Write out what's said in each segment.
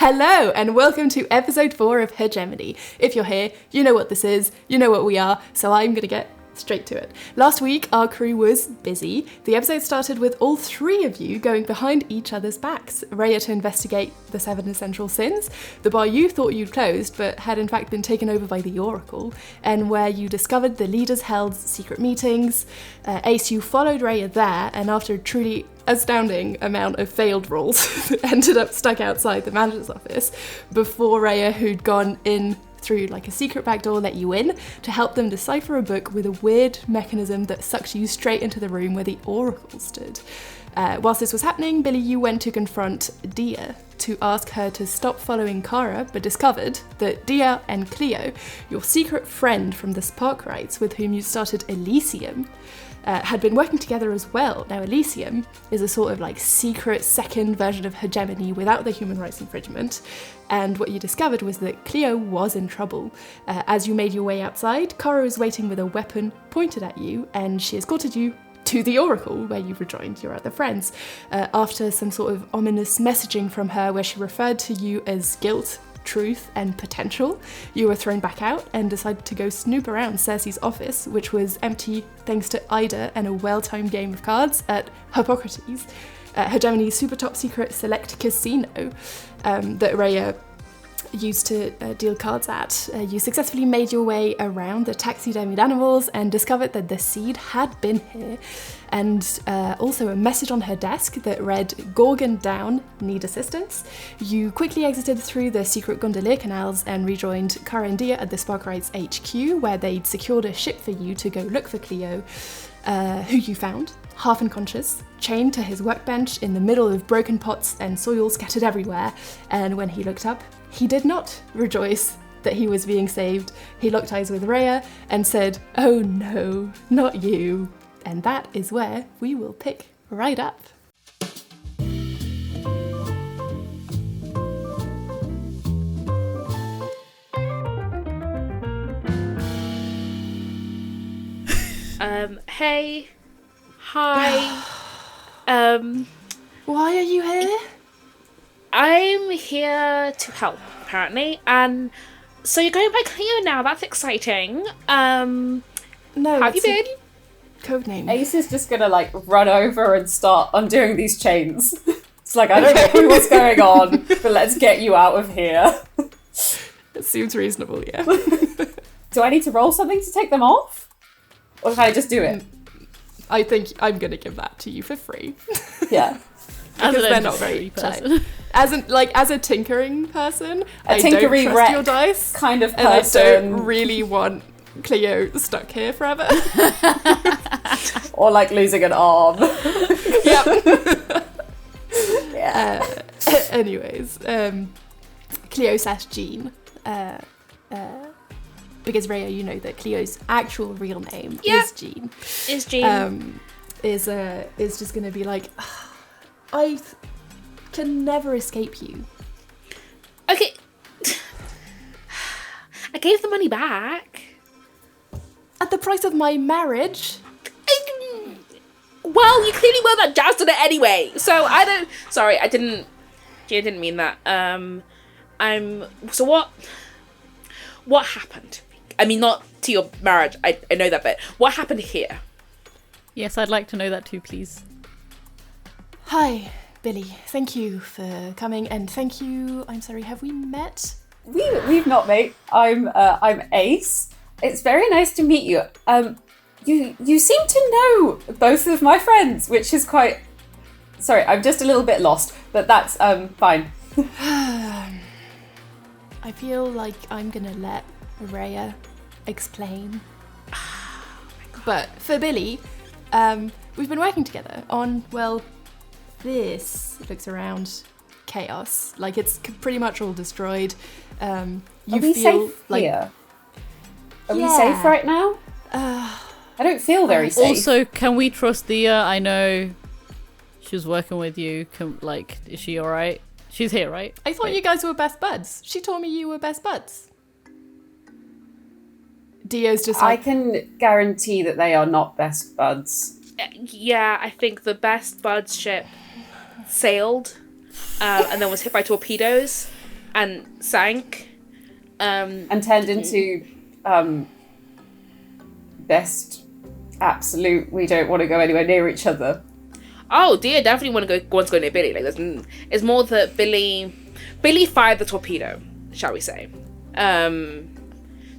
Hello, and welcome to episode 4 of Hegemone. If you're here, you know what this is, you know what we are, so I'm going to get straight to it. Last week, our crew was busy. The episode started with all 3 of you going behind each other's backs, Rhea to investigate the 7 essential sins, the bar you thought you'd closed, but had in fact been taken over by the Oracle, and where you discovered the leaders held secret meetings. Ace, you followed Rhea there, and after a truly astounding amount of failed rolls, ended up stuck outside the manager's office before Rhea, who'd gone in through like a secret back door, let you in to help them decipher a book with a weird mechanism that sucks you straight into the room where the Oracle stood. Whilst this was happening, Billy, you went to confront Dia to ask her to stop following Kara, but discovered that Dia and Cleo, your secret friend from the Sparkrites with whom you started Elysium, had been working together as well. Now, Elysium is a sort of like secret second version of Hegemone without the human rights infringement. And what you discovered was that Cleo was in trouble. As you made your way outside, Kara was waiting with a weapon pointed at you, and she escorted you to the Oracle, where you rejoined your other friends. After some sort of ominous messaging from her where she referred to you as guilt, truth and potential, you were thrown back out and decided to go snoop around Cersei's office, which was empty thanks to Ida and a well-timed game of cards at Hippocrates, Hegemone's super top secret select casino that Rhea used to deal cards at. You successfully made your way around the taxidermied animals and discovered that the seed had been here, and also a message on her desk that read, "Gorgon down, need assistance." You quickly exited through the secret gondolier canals and rejoined Kara and Dia at the Sparkrites HQ, where they'd secured a ship for you to go look for Cleo, who you found, half unconscious, chained to his workbench in the middle of broken pots and soil scattered everywhere, and when he looked up, he did not rejoice that he was being saved. He locked eyes with Rhea and said, "Oh no, not you." And that is where we will pick right up. Hey. Hi. Why are you here? I'm here to help, apparently. And so you're going by Cleo now, that's exciting. No, how have you been? Codename. Ace is just gonna run over and start undoing these chains. It's like, I don't know what's going on, but let's get you out of here. It seems reasonable, yeah. Do I need to roll something to take them off? Or can I just do it? I think I'm gonna give that to you for free. Yeah. Because they're not very person. As a tinkering person, I don't tinkery trust wreck your dice kind of and person. I don't really want Cleo stuck here forever. Or losing an arm. Yep. Yeah. Anyways, Cleo / Jean. Because Rhea, you know that Cleo's actual real name is Jean. Is Jean. Is just gonna be like, I can never escape you. Okay. I gave the money back. At the price of my marriage? Well, you clearly weren't that jazzed on it anyway. So I don't... Sorry, I didn't mean that. So what happened? I mean, not to your marriage. I know that bit. What happened here? Yes, I'd like to know that too, please. Hi, Billy. Thank you for coming, and thank you... I'm sorry, have we met? We've not, mate. I'm Ace. It's very nice to meet you. You seem to know both of my friends, which is quite... Sorry, I'm just a little bit lost, but that's fine. I feel like I'm gonna let Rhea explain. But for Billy, we've been working together on, well, this looks around chaos. It's pretty much all destroyed. Are we safe here? Are we safe right now? I don't feel very safe. Also, can we trust Dia? I know she was working with you. Is she alright? She's here, right? I thought you guys were best buds. She told me you were best buds. Dio's just I can guarantee that they are not best buds. Yeah, I think the best buds ship sailed and then was hit by torpedoes. and sank. And turned into best absolute. We don't want to go anywhere near each other. Oh dear, definitely wants to go near Billy. Like it's more that Billy fired the torpedo, shall we say? So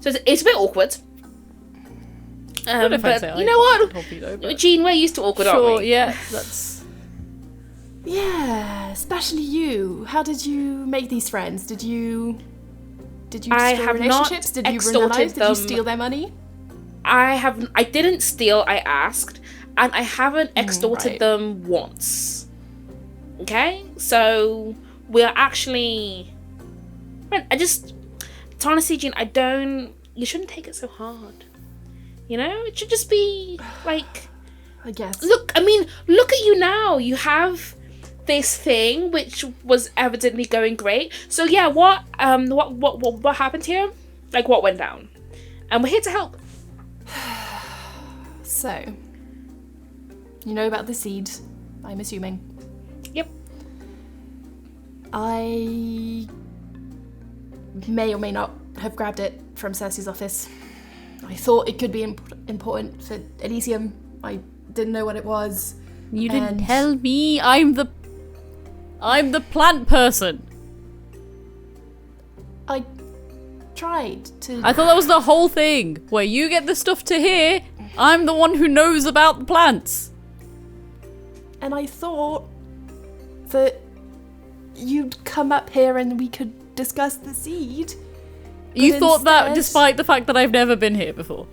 it's a bit awkward. But you know what, Jean, we're used to awkward, aren't we? Yeah, that's. Yeah, especially you. How did you make these friends? Did you I destroy have relationships? not Did you ruin their lives? Did you steal their money? I didn't steal. I asked, and I haven't extorted right. them once. Okay, so we're actually. Honestly, Jean, you shouldn't take it so hard. You know, it should just be like. I guess. Look at you now. You have this thing which was evidently going great. So yeah, what happened here? Like, what went down? And we're here to help. So, you know about the seed, I'm assuming. Yep. I may or may not have grabbed it from Cersei's office. I thought it could be important for Elysium. I didn't know what it was. You didn't tell me. I'm the plant person. I tried to. I thought that was the whole thing. Where you get the stuff to here, I'm the one who knows about the plants. And I thought that you'd come up here and we could discuss the seed. You thought that despite the fact that I've never been here before.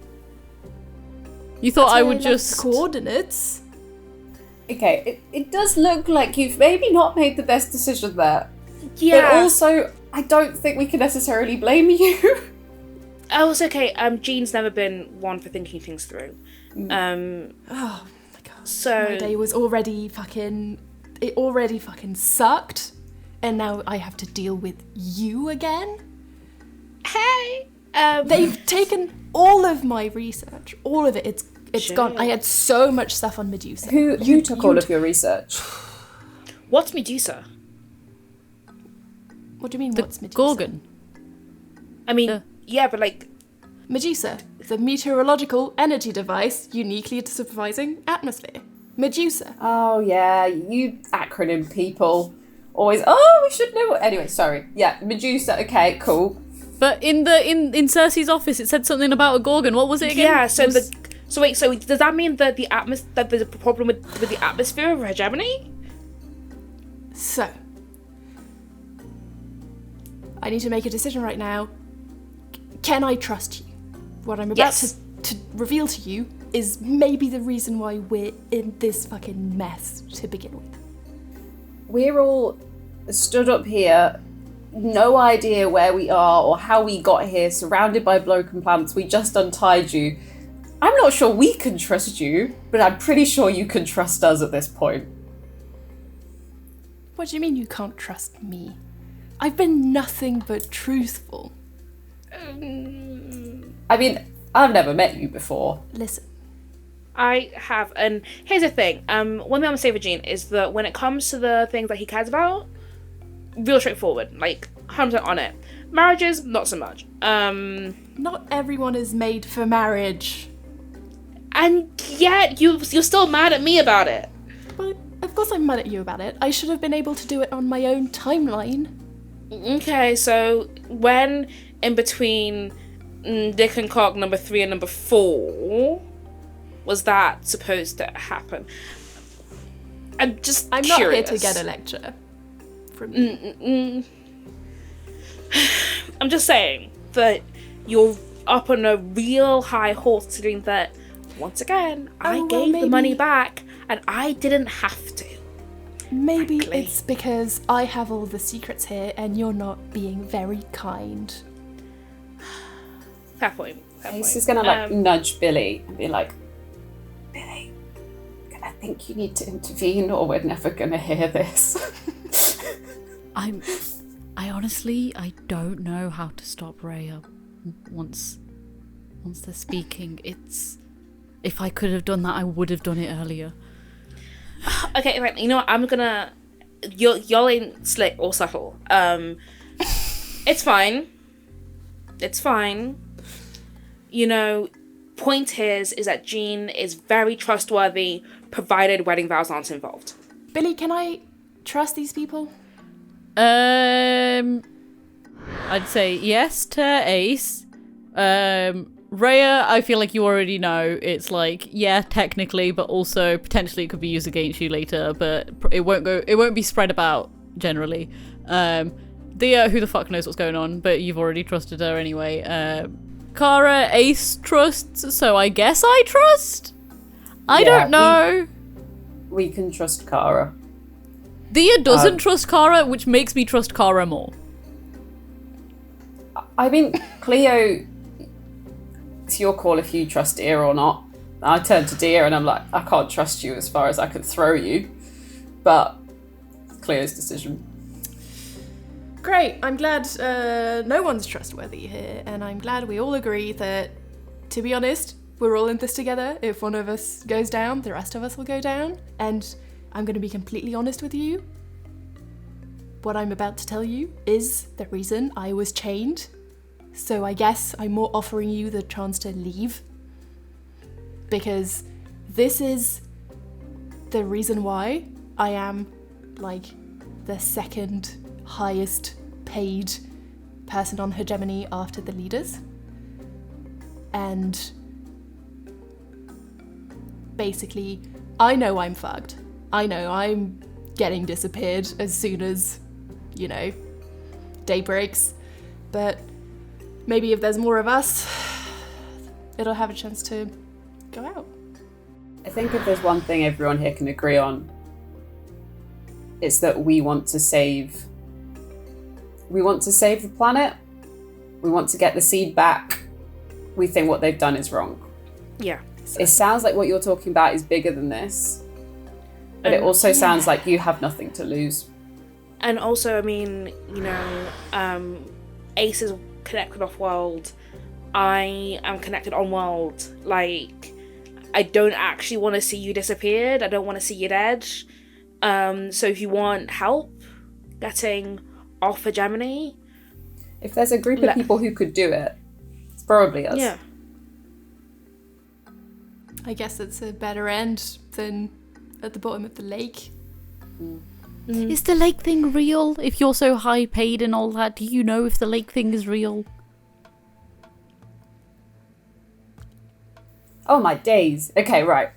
You thought I would just... coordinates. Okay, it does look like you've maybe not made the best decision there. Yeah. But also, I don't think we can necessarily blame you. Oh, it's okay. Jean's never been one for thinking things through. Oh my god. So my day was already fucking... It already fucking sucked. And now I have to deal with you again? Hey! They've taken all of my research. All of it. It's Shit. gone. I had so much stuff on Medusa. Who took all of your research? What's Medusa? What do you mean, The what's Medusa? Gorgon. I mean, yeah, but like... Medusa, the meteorological energy device uniquely supervising atmosphere. Medusa. Oh yeah, you acronym people. Always, we should know what... Anyway, sorry. Yeah, Medusa, okay, cool. But in Cersei's office, it said something about a Gorgon. What was it again? Yeah, so does that mean that that there's a problem with the atmosphere of Hegemone? So, I need to make a decision right now. Can I trust you? What I'm about to reveal to you is maybe the reason why we're in this fucking mess to begin with. We're all stood up here, no idea where we are or how we got here, surrounded by broken plants. We just untied you. I'm not sure we can trust you, but I'm pretty sure you can trust us at this point. What do you mean you can't trust me? I've been nothing but truthful. I mean, I've never met you before. Listen. I have, and here's the thing. One thing I'm gonna say for Jean is that when it comes to the things that he cares about, real straightforward, like 100% on it. Marriages, not so much. Not everyone is made for marriage. And yet you're still mad at me about it. Well, of course I'm mad at you about it. I should have been able to do it on my own timeline. Okay, so when in between Dick and Cock number 3 and number 4 was that supposed to happen? I'm not curious. here to get a lecture from you. I'm just saying that you're up on a real high horse considering that, once again, I gave the money back and I didn't have to. Maybe frankly. it's because I have all the secrets here and you're not being very kind. Fair point. Ace is gonna nudge Billy and be like, Billy, I think you need to intervene or we're never gonna hear this. I honestly, I don't know how to stop Rhea once they're speaking. If I could have done that, I would have done it earlier. Okay, right, you know what, I'm gonna... Y'all ain't slick or subtle. It's fine. It's fine. You know, point here is that Jean is very trustworthy, provided wedding vows aren't involved. Billy, can I trust these people? I'd say yes to Ace. Rhea, I feel like you already know. It's like, yeah, technically, but also potentially it could be used against you later, but it won't be spread about generally. Thea, who the fuck knows what's going on, but you've already trusted her anyway. Kara, Ace trusts, so I guess I trust? I don't know. We can trust Kara. Thea doesn't trust Kara, which makes me trust Kara more. I mean, Cleo, it's your call if you trust Deer or not. I turn to Deer and I'm like, I can't trust you as far as I could throw you. But it's Cleo's decision. Great, I'm glad no one's trustworthy here, and I'm glad we all agree that, to be honest, we're all in this together. If one of us goes down, the rest of us will go down. And I'm going to be completely honest with you. What I'm about to tell you is the reason I was chained. So I guess I'm more offering you the chance to leave. Because this is the reason why I am, like, the second highest paid person on Hegemone after the leaders. And basically, I know I'm fucked. I know I'm getting disappeared as soon as, you know, day breaks. But maybe if there's more of us, it'll have a chance to go out. I think if there's one thing everyone here can agree on, it's that we want to save the planet. We want to get the seed back. We think what they've done is wrong. Yeah. It sounds like what you're talking about is bigger than this. But it also sounds like you have nothing to lose. And also, I mean, you know, Ace is connected off-world. I am connected on-world. Like, I don't actually want to see you disappeared. I don't want to see you dead. So if you want help getting off Hegemone... If there's a group of people who could do it, it's probably us. Yeah. I guess it's a better end than at the bottom of the lake. Is the lake thing real? If you're so high paid and all that, do you know if the lake thing is real? Oh my days. Okay, right.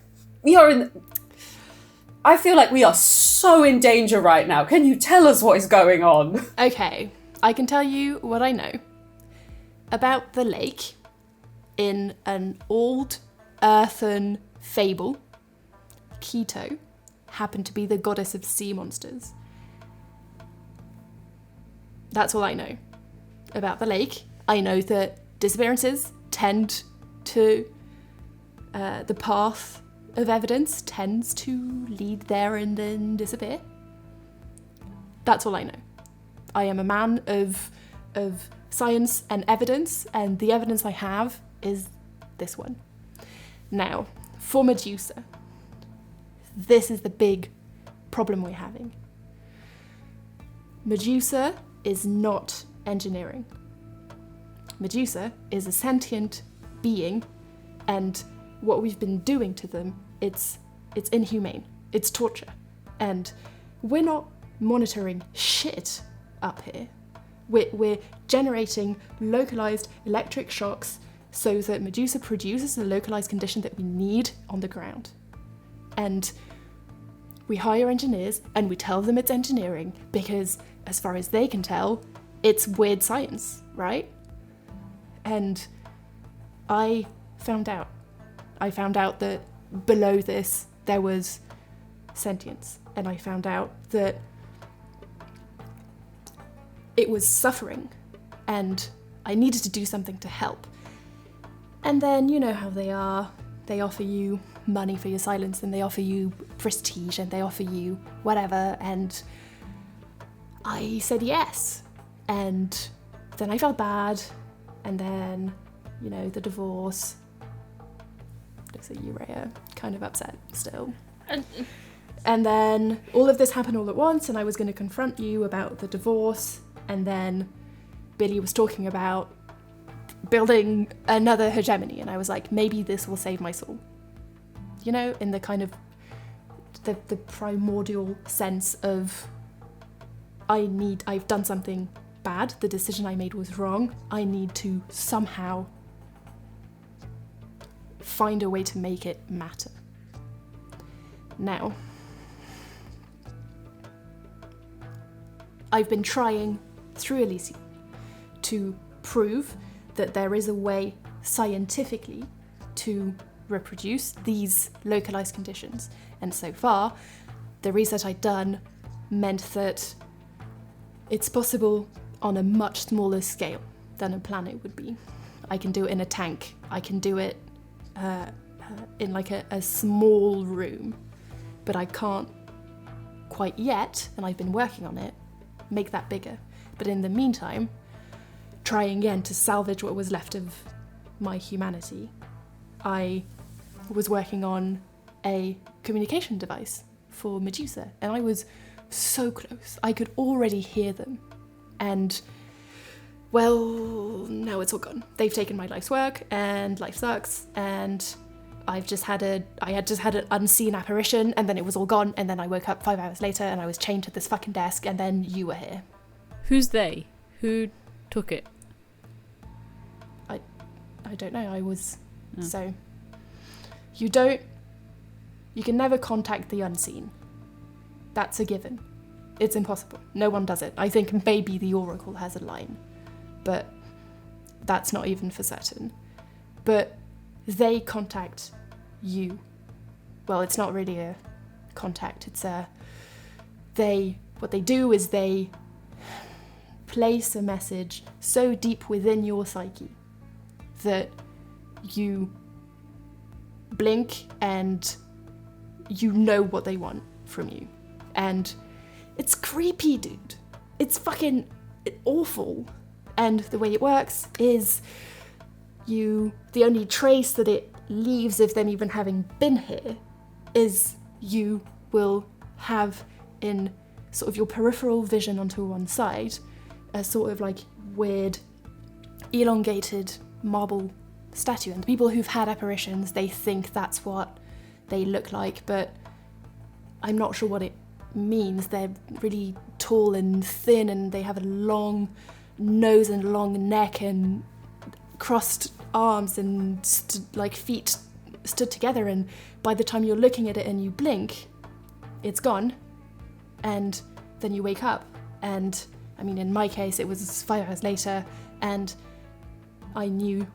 I feel like we are so in danger right now. Can you tell us what is going on? Okay, I can tell you what I know about the lake in an old earthen fable. Keto happened to be the goddess of sea monsters. That's all I know about the lake. I know that disappearances tend to, the path of evidence tends to lead there and then disappear. That's all I know. I am a man of science and evidence, and the evidence I have is this one. Now, for Medusa, this is the big problem we're having. Medusa is not engineering. Medusa is a sentient being, and what we've been doing to them, it's inhumane. It's torture. And we're not monitoring shit up here. We're generating localized electric shocks so that Medusa produces the localized condition that we need on the ground. And we hire engineers and we tell them it's engineering because, as far as they can tell, it's weird science, right? And I found out that below this there was sentience, and I found out that it was suffering, and I needed to do something to help. And then, you know how they are. They offer you money for your silence, and they offer you prestige, and they offer you whatever, and I said yes. And then I felt bad, and then, you know, the divorce. Looks at you, Rhea, kind of upset still. And then all of this happened all at once, and I was going to confront you about the divorce, and then Billy was talking about building another hegemony, and I was like, maybe this will save my soul. You know, in the kind of the primordial sense of I've done something bad, the decision I made was wrong, I need to somehow find a way to make it matter. Now, I've been trying through Elysium to prove that there is a way scientifically to reproduce these localized conditions. And so far, the research I'd done meant that it's possible on a much smaller scale than a planet would be. I can do it in a tank. I can do it in like a small room. But I can't quite yet, and I've been working on it, make that bigger. But in the meantime, trying again to salvage what was left of my humanity, I was working on a communication device for Medusa, and I was so close. I could already hear them. And, well, now it's all gone. They've taken my life's work, and life sucks, and I had just had an unseen apparition, and then it was all gone, and then I woke up 5 hours later, and I was chained to this fucking desk, and then you were here. Who's they? Who took it? I don't know, I was... So... You can never contact the unseen. That's a given. It's impossible. No one does it. I think maybe the Oracle has a line, but that's not even for certain. But they contact you. Well, it's not really a contact, it's what they do is they place a message so deep within your psyche that you blink and you know what they want from you. And it's creepy, dude. It's fucking awful. And the way it works is the only trace that it leaves of them even having been here is you will have in sort of your peripheral vision onto one side a sort of like weird elongated marble statue, and people who've had apparitions, they think that's what they look like, but I'm not sure what it means. They're really tall and thin, and they have a long nose and long neck and crossed arms and like feet stood together, and by the time you're looking at it and you blink, it's gone, and then you wake up. And I mean, in my case, it was 5 hours later, and I knew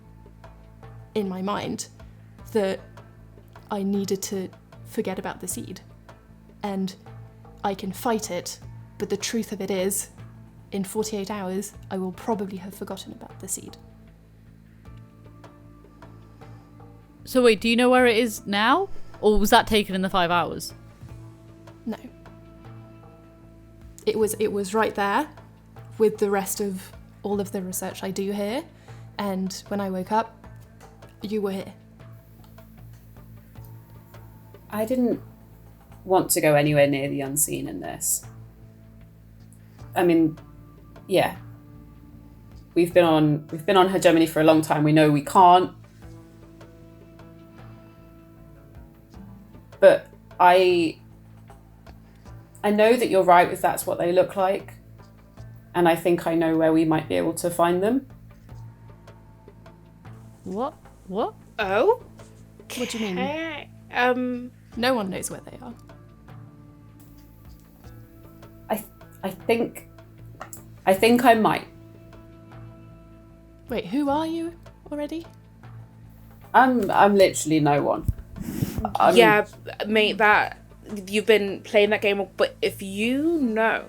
in my mind that I needed to forget about the seed. And I can fight it, but the truth of it is, in 48 hours, I will probably have forgotten about the seed. So wait, do you know where it is now? Or was that taken in the 5 hours? No. It was right there with the rest of all of the research I do here, and when I woke up, you were here. I didn't want to go anywhere near the unseen in this. I mean, yeah. We've been on Hegemony for a long time. We know we can't. But I know that you're right if that's what they look like. And I think I know where we might be able to find them. What? Oh? What do you mean? No one knows where they are. I think I might. Wait, who are you already? I'm literally no one. Yeah, mate, that you've been playing that game, but if you know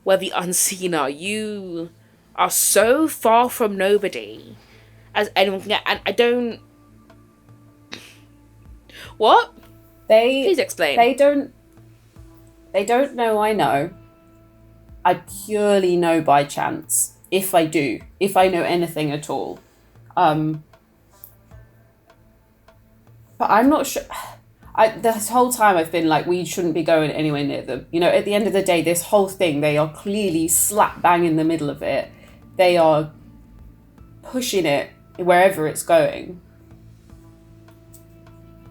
where the unseen are, you are so far from nobody as anyone can get, and I don't... What? Please explain. They don't know I know. I purely know by chance. If I know anything at all. But I'm not sure. This whole time I've been like, we shouldn't be going anywhere near them. You know, at the end of the day, this whole thing, they are clearly slap bang in the middle of it. they are pushing it wherever it's going.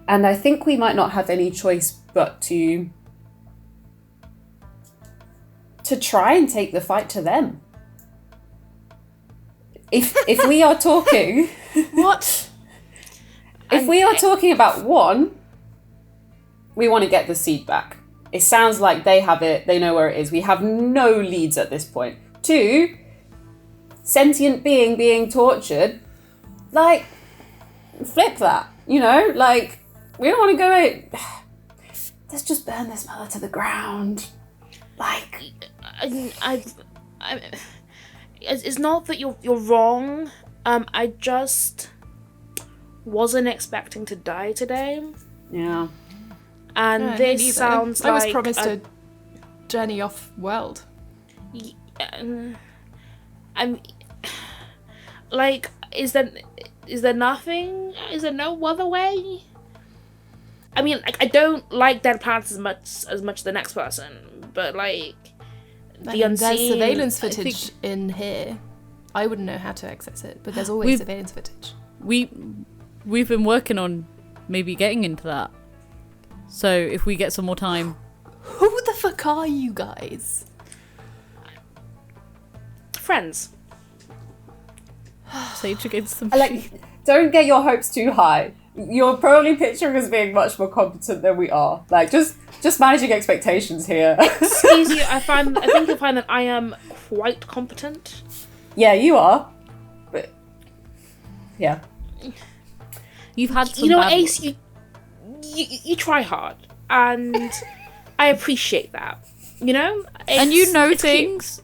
And I think we might not have any choice but to try and take the fight to them. If we are talking... What? If we are talking about one, we want to get the seed back. It sounds like they have it, they know where it is. We have no leads at this point. 2, sentient being tortured. Like, flip that, you know? Like, we don't want to go out. Let's just burn this mother to the ground. Like, it's not that you're wrong. I just wasn't expecting to die today. yeah. And No, me this neither. sounds I was like promised a journey off world. I'm like, is there nothing? Is there no other way? I mean, like, I don't like dead planets as much as the next person, but like the unseen. There's surveillance I footage think- in here. I wouldn't know how to access it, but there's always surveillance footage. We've been working on maybe getting into that. So if we get some more time. Who the fuck are you guys? Friends. Sage against them. Like, don't get your hopes too high. You're probably picturing us being much more competent than we are. Like, just managing expectations here. Excuse you. I think you'll find that I am quite competent. Yeah, you are. But yeah. You've had some You know, bad Ace, luck. you try hard, and I appreciate that. You know, And you know it's cute. things.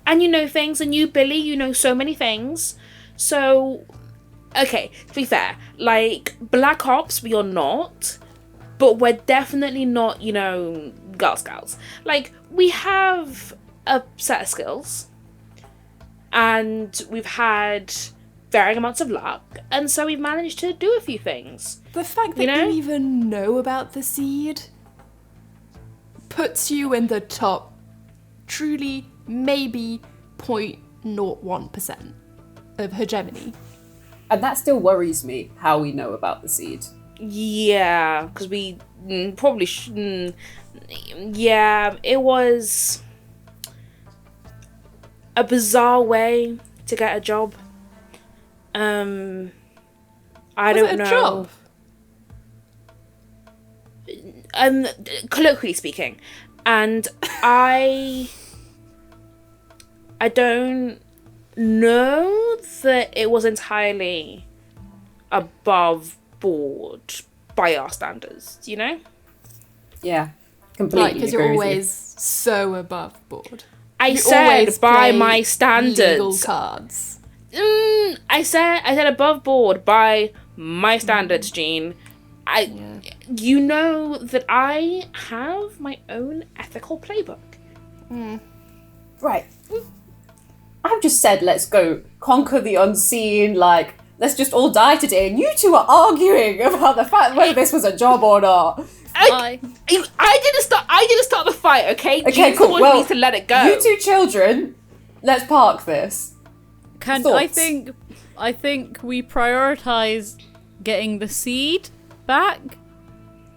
And you know things, and you, Billy, you know so many things. So, okay, to be fair, like, Black Ops, we are not, but we're definitely not, you know, Girl Scouts. Like, we have a set of skills, and we've had varying amounts of luck, and so we've managed to do a few things. The fact that You know? you even know about the seed puts you in the top, truly, maybe 0.01% of hegemony. And that still worries me, how we know about the seed. Yeah, because we probably yeah, it was a bizarre way to get a job. I Was don't it a know. job? Colloquially speaking, and I don't know that it was entirely above board by our standards, you know? Yeah, completely. Right, because you're agree with you. always so above board. I You said always by play my legal standards. cards. I said above board by my standards, Jean. You know that I have my own ethical playbook. Right. I've just said, let's go conquer the unseen, like, let's just all die today, and you two are arguing about the fact whether this was a job or not. I didn't start the fight, okay? Okay, Jean's cool. the one who needs to let it go. You two children, let's park this. I Thoughts? think we prioritize getting the seed back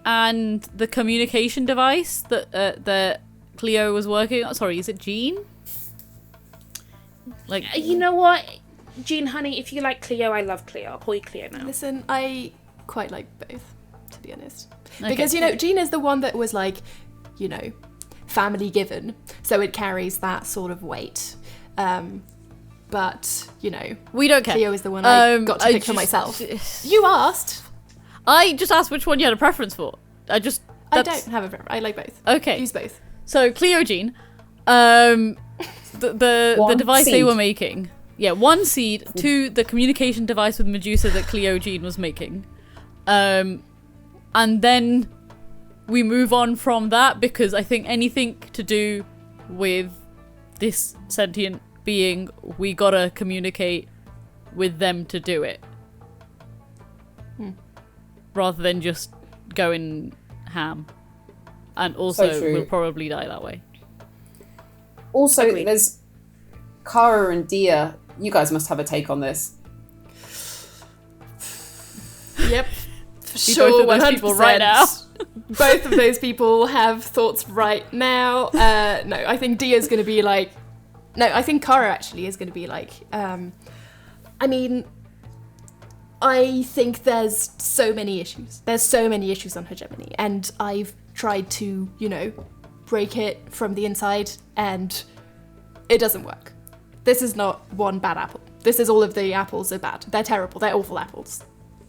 and the communication device that Cleo was working on. Sorry, is it Jean? Like, You know what, Jean, honey, if you like Cleo, I love Cleo. I'll call you Cleo now. Listen, I quite like both, to be honest. Okay. Because, you know, Jean is the one that was like, you know, family given, so it carries that sort of weight. But, you know, we don't care. Cleo is the one I got to pick for just- myself. You asked. I just asked which one you had a preference for. I don't have a preference. I like both. Okay. Use both. So Cleo Jean, the One device they seed. were making. Yeah, 1 seed. 2, the communication device with Medusa that Cleo Jean was making. And then we move on from that because I think anything to do with this sentient being, we gotta communicate with them to do it. Rather than just going ham. And also, So true. we'll probably die that way. Also, Agreed. there's Kara and Dia, you guys must have a take on this. Yep. See Sure, both of those 100%. people right now. Both of those people have thoughts right now. No, I think Dia's going to be like... No, I think Kara actually is going to be like... I mean, I think there's so many issues. There's so many issues on Hegemony, and I've tried to, break it from the inside, and it doesn't work. This is not one bad apple. This is all of the apples are bad. They're terrible. They're awful apples.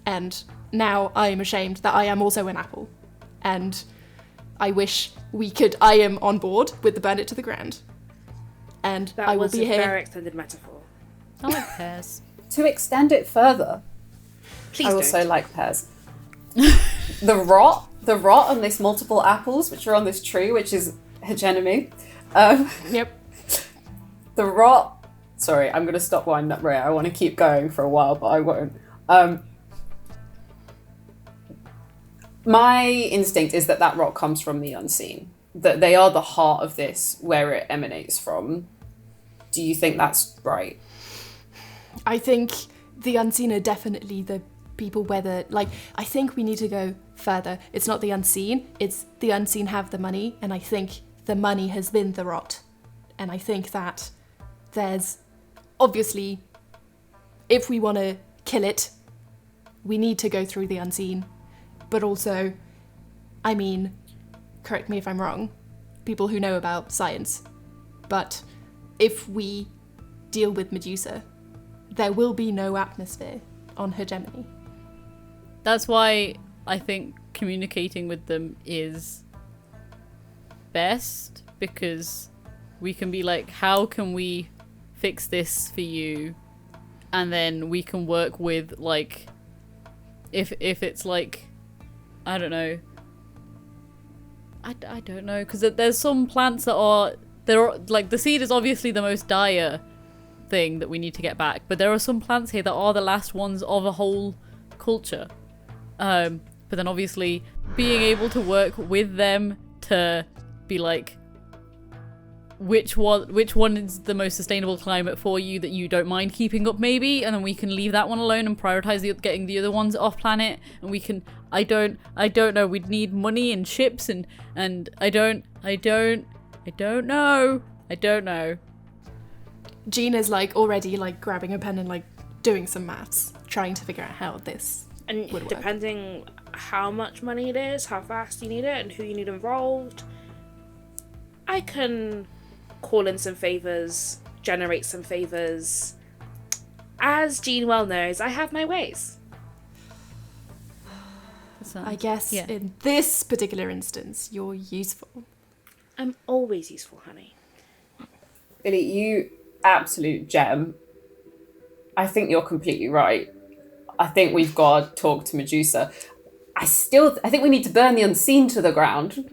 And now I am ashamed that I am also an apple. And I wish I am on board with the burn it to the ground. And That I will was be a here. very extended metaphor. I like pears. To extend it further, Please I don't. also like pears. The rot on this multiple apples, which are on this tree, which is hegemony. Yep. The rot. Sorry, I'm going to stop winding up Rhea. I want to keep going for a while, but I won't. My instinct is that rot comes from the unseen. That they are the heart of this, where it emanates from. Do you think that's right? I think the unseen are definitely the people I think we need to go further. It's not the unseen, it's the unseen have the money, and I think the money has been the rot. And I think that there's obviously, if we want to kill it, we need to go through the unseen. But also, I mean, correct me if I'm wrong, people who know about science, but if we deal with Medusa, there will be no atmosphere on Hegemony. That's why I think communicating with them is best, because we can be like, how can we fix this for you? And then we can work with, like, if it's like, I don't know. I don't know, because there's some plants that are, like, the seed is obviously the most dire thing that we need to get back, but there are some plants here that are the last ones of a whole culture. But then obviously being able to work with them to be like, which one is the most sustainable climate for you that you don't mind keeping up, maybe, and then we can leave that one alone and prioritize getting the other ones off planet, and we can, I don't know, we'd need money and ships and I don't know. Gina's like already like grabbing a pen and like doing some maths, trying to figure out how this And would work. depending how much money it is, how fast you need it, and who you need involved, I can call in some favours, generate some favours. As Jean well knows, I have my ways. I guess yeah. in this particular instance, you're useful. I'm always useful, honey. Billy, you absolute gem. I think you're completely right. I think we've got to talk to Medusa. I think we need to burn the unseen to the ground.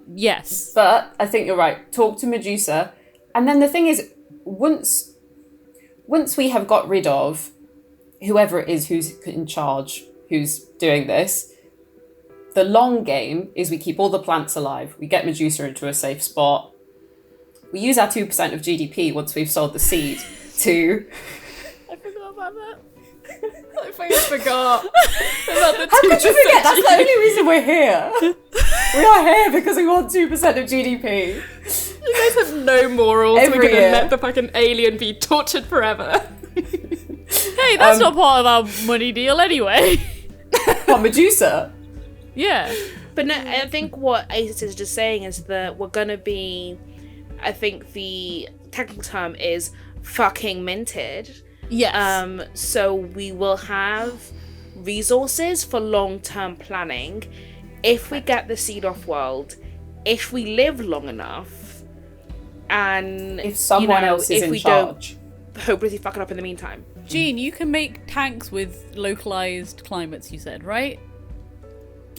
Yes. But I think you're right. Talk to Medusa. And then the thing is, once we have got rid of whoever it is who's in charge, who's doing this, the long game is we keep all the plants alive. We get Medusa into a safe spot. We use our 2% of GDP once we've sold the seed to... I forgot about that. I fucking forgot about the 2%. How could you forget? That's the only reason we're here. We are here because we want 2% of GDP. You guys have no morals. Every We're gonna year. let the fucking alien be tortured forever. Hey, that's not part of our money deal anyway. What, Medusa? Yeah. But no, I think what Ace is just saying is that we're gonna be, I think the technical term is fucking minted. Yes. So we will have resources for long-term planning if we get the seed off world, if we live long enough, and If someone else is if in we charge. don't hopelessly fuck it up in the meantime. Jean, you can make tanks with localized climates, you said, right?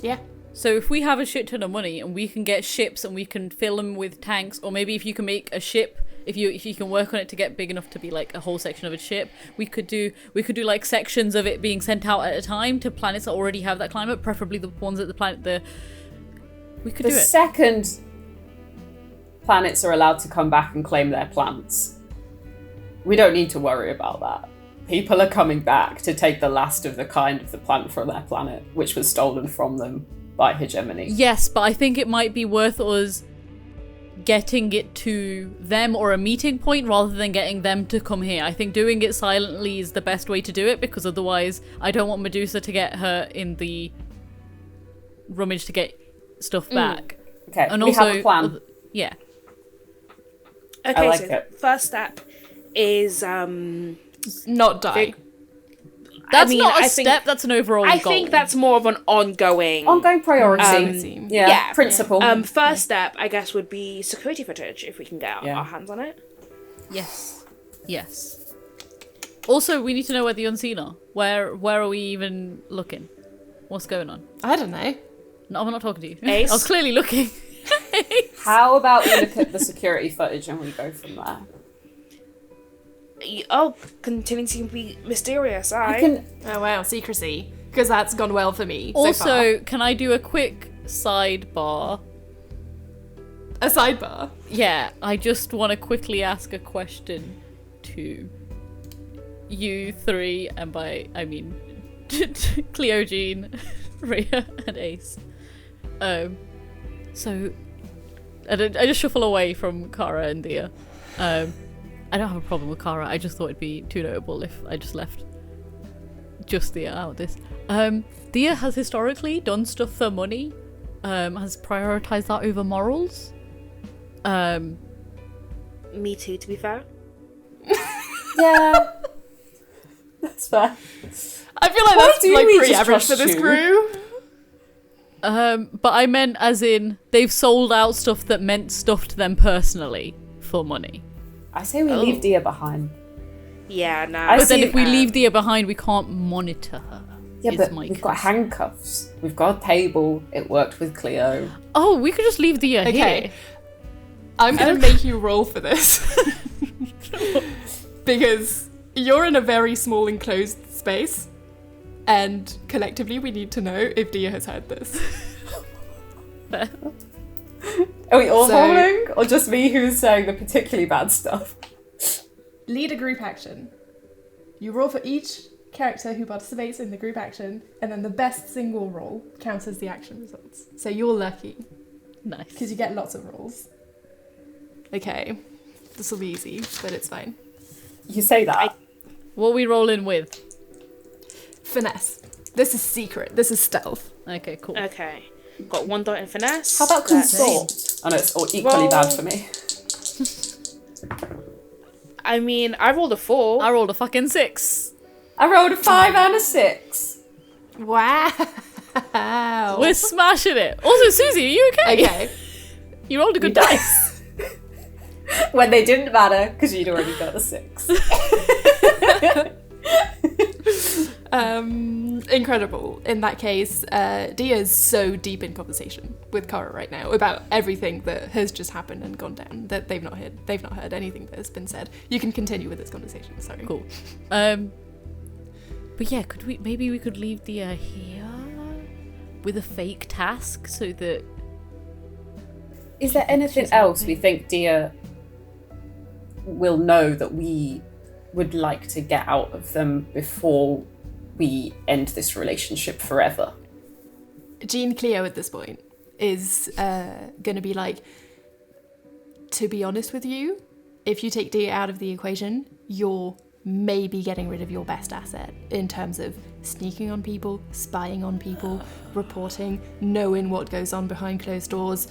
Yeah. So if we have a shit ton of money and we can get ships and we can fill them with tanks, or maybe if you can make a ship, if you can work on it to get big enough to be like a whole section of a ship, we could do like sections of it being sent out at a time to planets that already have that climate, preferably the ones that we could do it. planets are allowed to come back and claim their plants. We don't need to worry about that. People are coming back to take the last of the kind of the plant from their planet, which was stolen from them by Hegemony. Yes, but I think it might be worth us getting it to them or a meeting point rather than getting them to come here. I think doing it silently is the best way to do it, because otherwise I don't want Medusa to get her in the rummage to get stuff back. Okay, And we also, have a plan. Yeah. Okay, like so it. first step is Not die. That's I mean, not a I think- step, that's an overall I goal. think that's more of an ongoing Priority. yeah. Principle. First step, I guess, would be security footage if we can get Yeah. our hands on it. Yes. Yes. Also, we need to know where the unseen are. Where are we even looking? What's going on? I don't know. No, I'm not talking to you. Ace? I was clearly looking. How about we look at the security footage and we go from there? Oh, continuing to be mysterious. I can. Oh wow, secrecy. Because that's gone well for me so Also, far. can I do a quick sidebar? A sidebar. Yeah, I just want to quickly ask a question to you three, and by I mean Cleo, Jean, Rhea, and Ace. So I just shuffle away from Kara and Dia. I don't have a problem with Kara. I just thought it'd be too notable if I just left just Dia out of this. Dia has historically done stuff for money. Has prioritized that over morals. Me too, to be fair. Yeah. That's fair. I feel like Why that's do like we pretty just average for trust this you? crew. But I meant as in they've sold out stuff that meant stuff to them personally for money. I say we leave Dia behind. Yeah, no. I But then see- if we leave Dia behind, we can't monitor her. Yeah, is but my we've got concern. handcuffs. We've got a table. It worked with Cleo. Oh, we could just leave Dia Okay. here. I'm gonna make you roll for this. Because you're in a very small enclosed space. And collectively we need to know if Dia has heard this. Are we all So- rolling? Or just me who's saying the particularly bad stuff? Lead a group action. You roll for each character who participates in the group action, and then the best single roll counts as the action results. So you're lucky, Nice. because you get lots of rolls. Okay, this will be easy, but it's fine. You say that. What are we rolling with? Finesse. This is secret. This is stealth. Okay, cool. Okay. Got one dot in finesse. How about That's- consult? I know it's all equally bad for me. I mean, I rolled a 4. I rolled a fucking 6. I rolled a 5 and a 6. Wow. We're smashing it. Also, Susie, are you okay? Okay. You rolled a good dice. When they didn't matter, because you'd already got a 6. Incredible. In that case, Dia is so deep in conversation with Kara right now about everything that has just happened and gone down that they've not heard. They've not heard anything that has been said. You can continue with this conversation. Sorry. Cool. But yeah, maybe we could leave Dia here with a fake task so that Is there anything else we think Dia will know that we would like to get out of them before we end this relationship forever? Jean Cleo at this point is going to be like, to be honest with you, if you take Dia out of the equation, you're maybe getting rid of your best asset in terms of sneaking on people, spying on people, reporting, knowing what goes on behind closed doors.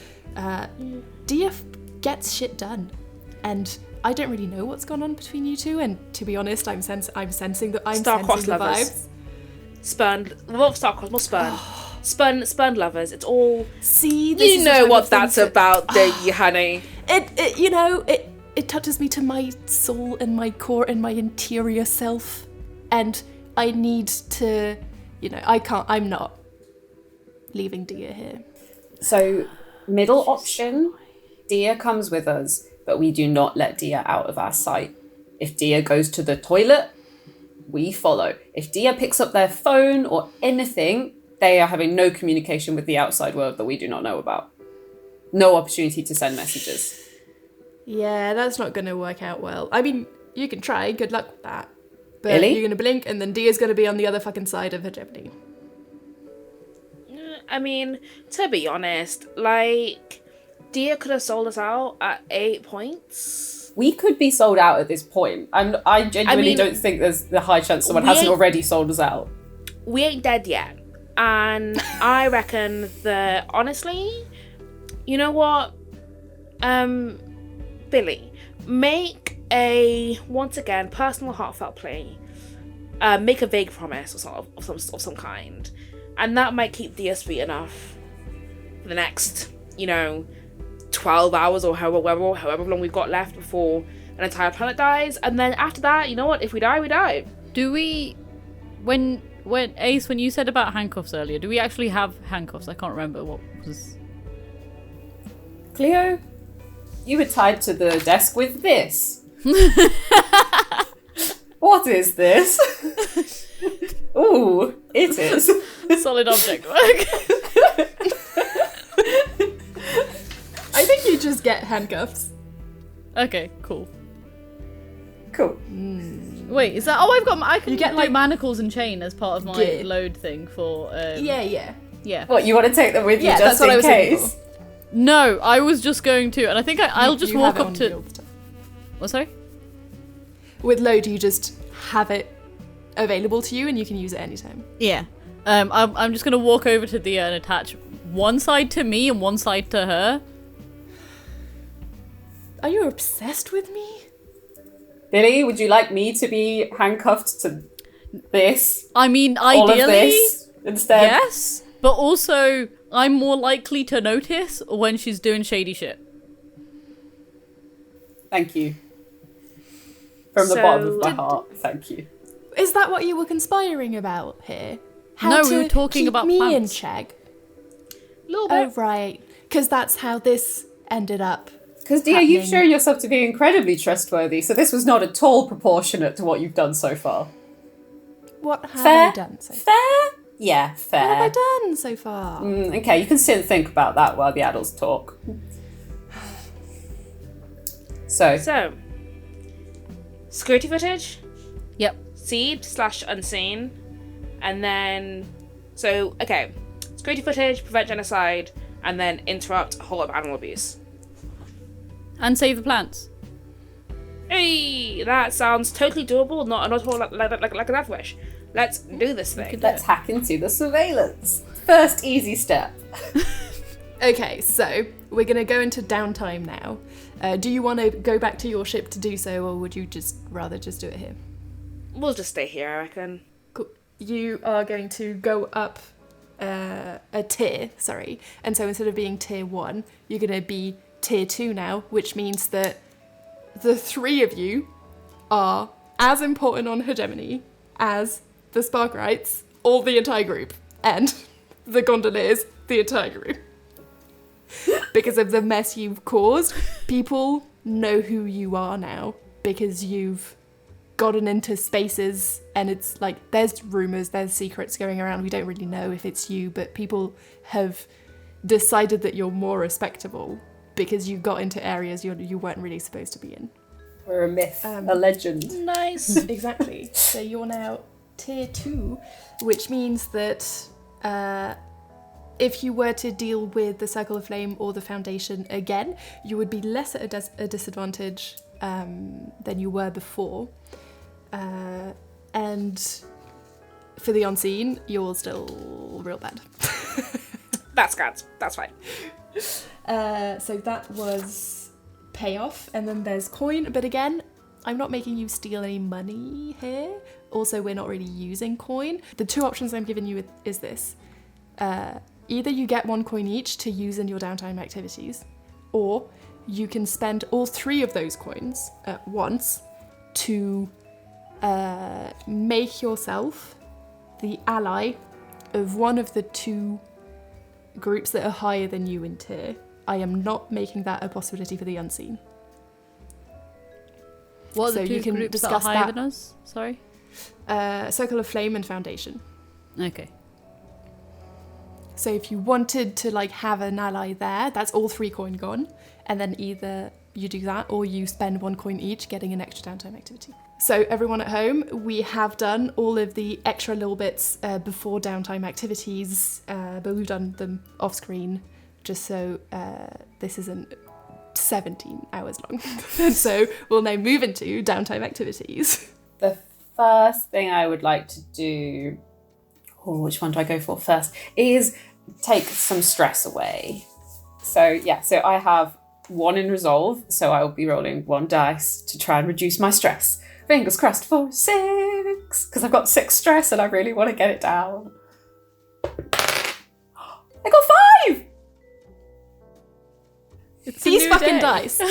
Dia gets shit done. And I don't really know what's gone on between you two, and to be honest, I'm sensing the Star-crossed the lovers. vibes. Spurned. Not star-crossed, more spurned. Spurned lovers. It's all. See, this You is the know type what of thing that's that- about, don't you, honey? It touches me to my soul and my core and my interior self, and I need to, I'm not leaving Dia here. So, middle option, Dia comes with us, but we do not let Dia out of our sight. If Dia goes to the toilet, we follow. If Dia picks up their phone or anything, they are having no communication with the outside world that we do not know about. No opportunity to send messages. Yeah, that's not going to work out well. I mean, you can try. Good luck with that. But Really? you're going to blink, and then Dia's going to be on the other fucking side of Hegemone. I mean, to be honest, like, Dia could have sold us out at 8 points. We could be sold out at this point. I genuinely don't think there's the high chance someone hasn't already sold us out. We ain't dead yet. And I reckon that, honestly, you know what? Billy, make a, once again, personal heartfelt plea. Make a vague promise of some kind. And that might keep Dia sweet enough for the next, 12 hours or however long we've got left before an entire planet dies. And then after that, you know what? If we die, we die. Do we... When Ace, when you said about handcuffs earlier, do we actually have handcuffs? I can't remember what was... Cleo, you were tied to the desk with this. What is this? Ooh, it is. Solid object work. I think you just get handcuffs. Okay, cool. Cool. Wait, is that... Oh, I've got... I can You get, do like, manacles and chain as part of my gear. load thing for... Yeah. Yeah. What, you want to take them with you Yeah, just that's what I in was thinking case? No, I was just going to... And I think I'll just You walk have it up on to... you all the time. What, sorry? With load, you just have it available to you, and you can use it anytime. Yeah. I'm just going to walk over to Dia and attach one side to me and one side to her. Are you obsessed with me? Billy, would you like me to be handcuffed to this? I mean, All of ideally, this instead? yes. But also, I'm more likely to notice when she's doing shady shit. Thank you. From the bottom of my heart, thank you. Is that what you were conspiring about here? How No, to we were talking keep about me plants. in check. A little Oh, bit. right. Because that's how this ended up. Because, Dia, you've happening. shown yourself to be incredibly trustworthy, so this was not at all proportionate to what you've done so far. What have Fair? I done so far? Fair? Yeah, What fair. have I done so far? Okay, you can sit and think about that while the adults talk. So, So, security footage, Yep. seed/unseen, and then, so, okay, security footage, prevent genocide, and then interrupt a whole lot of animal abuse. And save the plants. Hey, that sounds totally doable, not at all like a death wish. Let's do this thing. let's hack into the surveillance. First easy step. Okay, so we're going to go into downtime now. Do you want to go back to your ship to do so, or would you just rather just do it here? We'll just stay here, I reckon. Cool. You are going to go up a tier, sorry. And so instead of being tier 1, you're going to be tier 2 now, which means that the 3 of you are as important on Hegemone as the Sparkrites, or the entire group, and the Gondoliers, the entire group. Because of the mess you've caused, people know who you are now, because you've gotten into spaces, and it's like, there's rumours, there's secrets going around, we don't really know if it's you, but people have decided that you're more respectable because you got into areas you weren't really supposed to be in. We're a myth, a legend. Nice. Exactly. So you're now tier 2, which means that if you were to deal with the Circle of Flame or the Foundation again, you would be less at a disadvantage than you were before. And for the Unseen, you're still real bad. That's good. That's fine. So that was payoff, and then there's coin, but again, I'm not making you steal any money here. Also, we're not really using coin. The 2 options I'm giving you is this. Either you get 1 coin each to use in your downtime activities, or you can spend all 3 of those coins at once to make yourself the ally of one of the 2 groups that are higher than you in tier. I am not making that a possibility for the Unseen. What are So the 2 you can groups that are discuss higher that. than us? Sorry? Circle of Flame and Foundation. Okay. So if you wanted to like have an ally there, that's all 3 coin gone, and then either you do that, or you spend 1 coin each getting an extra downtime activity. So everyone at home, we have done all of the extra little bits before downtime activities, but we've done them off screen just so this isn't 17 hours long. So we'll now move into downtime activities. The first thing I would like to do, or which one do I go for first, is take some stress away. So I have 1 in resolve, so I will be rolling 1 dice to try and reduce my stress. Fingers crossed for 6, because I've got 6 stress and I really want to get it down. I got 5! It's These fucking dice.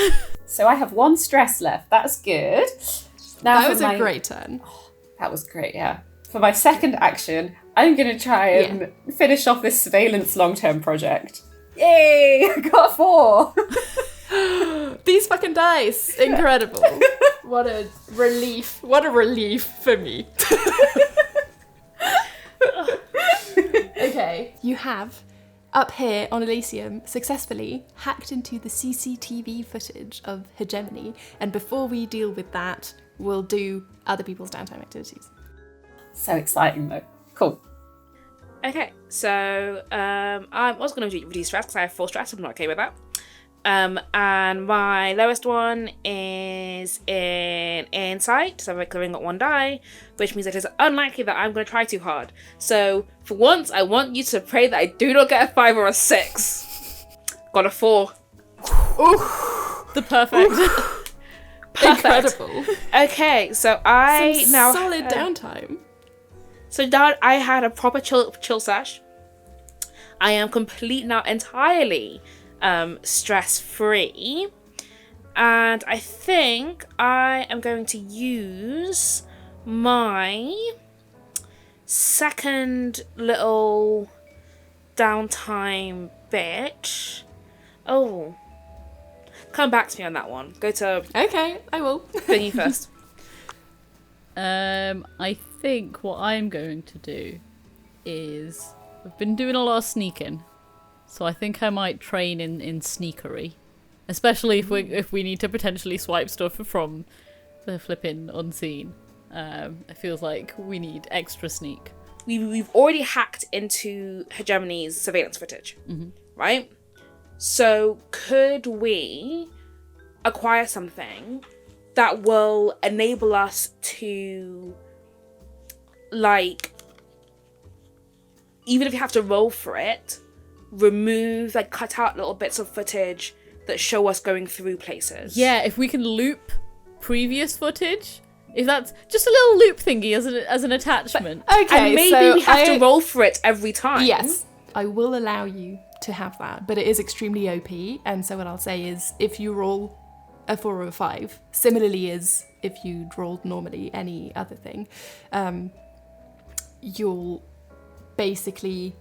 So I have 1 stress left. That's good. Now That was a great turn. That was great, yeah. For my second action, I'm going to try and finish off this surveillance long-term project. Yay! I got 4! These fucking dice. Incredible. What a relief. What a relief for me. Okay. You have, up here on Elysium, successfully hacked into the CCTV footage of Hegemone. And before we deal with that, we'll do other people's downtime activities. So exciting, though. Cool. Okay, so I was going to reduce stress because I have 4 stress. I'm not okay with that. And my lowest one is in insight, so I've only got 1 die, which means it is unlikely that I'm going to try too hard. So for once, I want you to pray that I do not get a 5 or a 6. Got a 4. Ooh, The perfect. incredible. Okay, so I Some now solid downtime. So now I had a proper chill sesh. I am complete now, entirely stress free, and I think I am going to use my second little downtime bit. Oh, come back to me on that one. Go to Okay, I will. thingy first. I think what I'm going to do is I've been doing a lot of sneaking, so I think I might train in sneakery, especially if we need to potentially swipe stuff from the flipping unseen. It feels like we need extra sneak. We've already hacked into Hegemone's surveillance footage, right? So could we acquire something that will enable us to, like, even if you have to roll for it, remove, like, cut out little bits of footage that show us going through places. Yeah, if we can loop previous footage, if that's just a little loop thingy as an attachment. Okay, And maybe so we have to roll for it every time. Yes, I will allow you to have that, but it is extremely OP, and so what I'll say is if you roll a 4 or a 5, similarly as if you'd rolled normally any other thing, you'll basically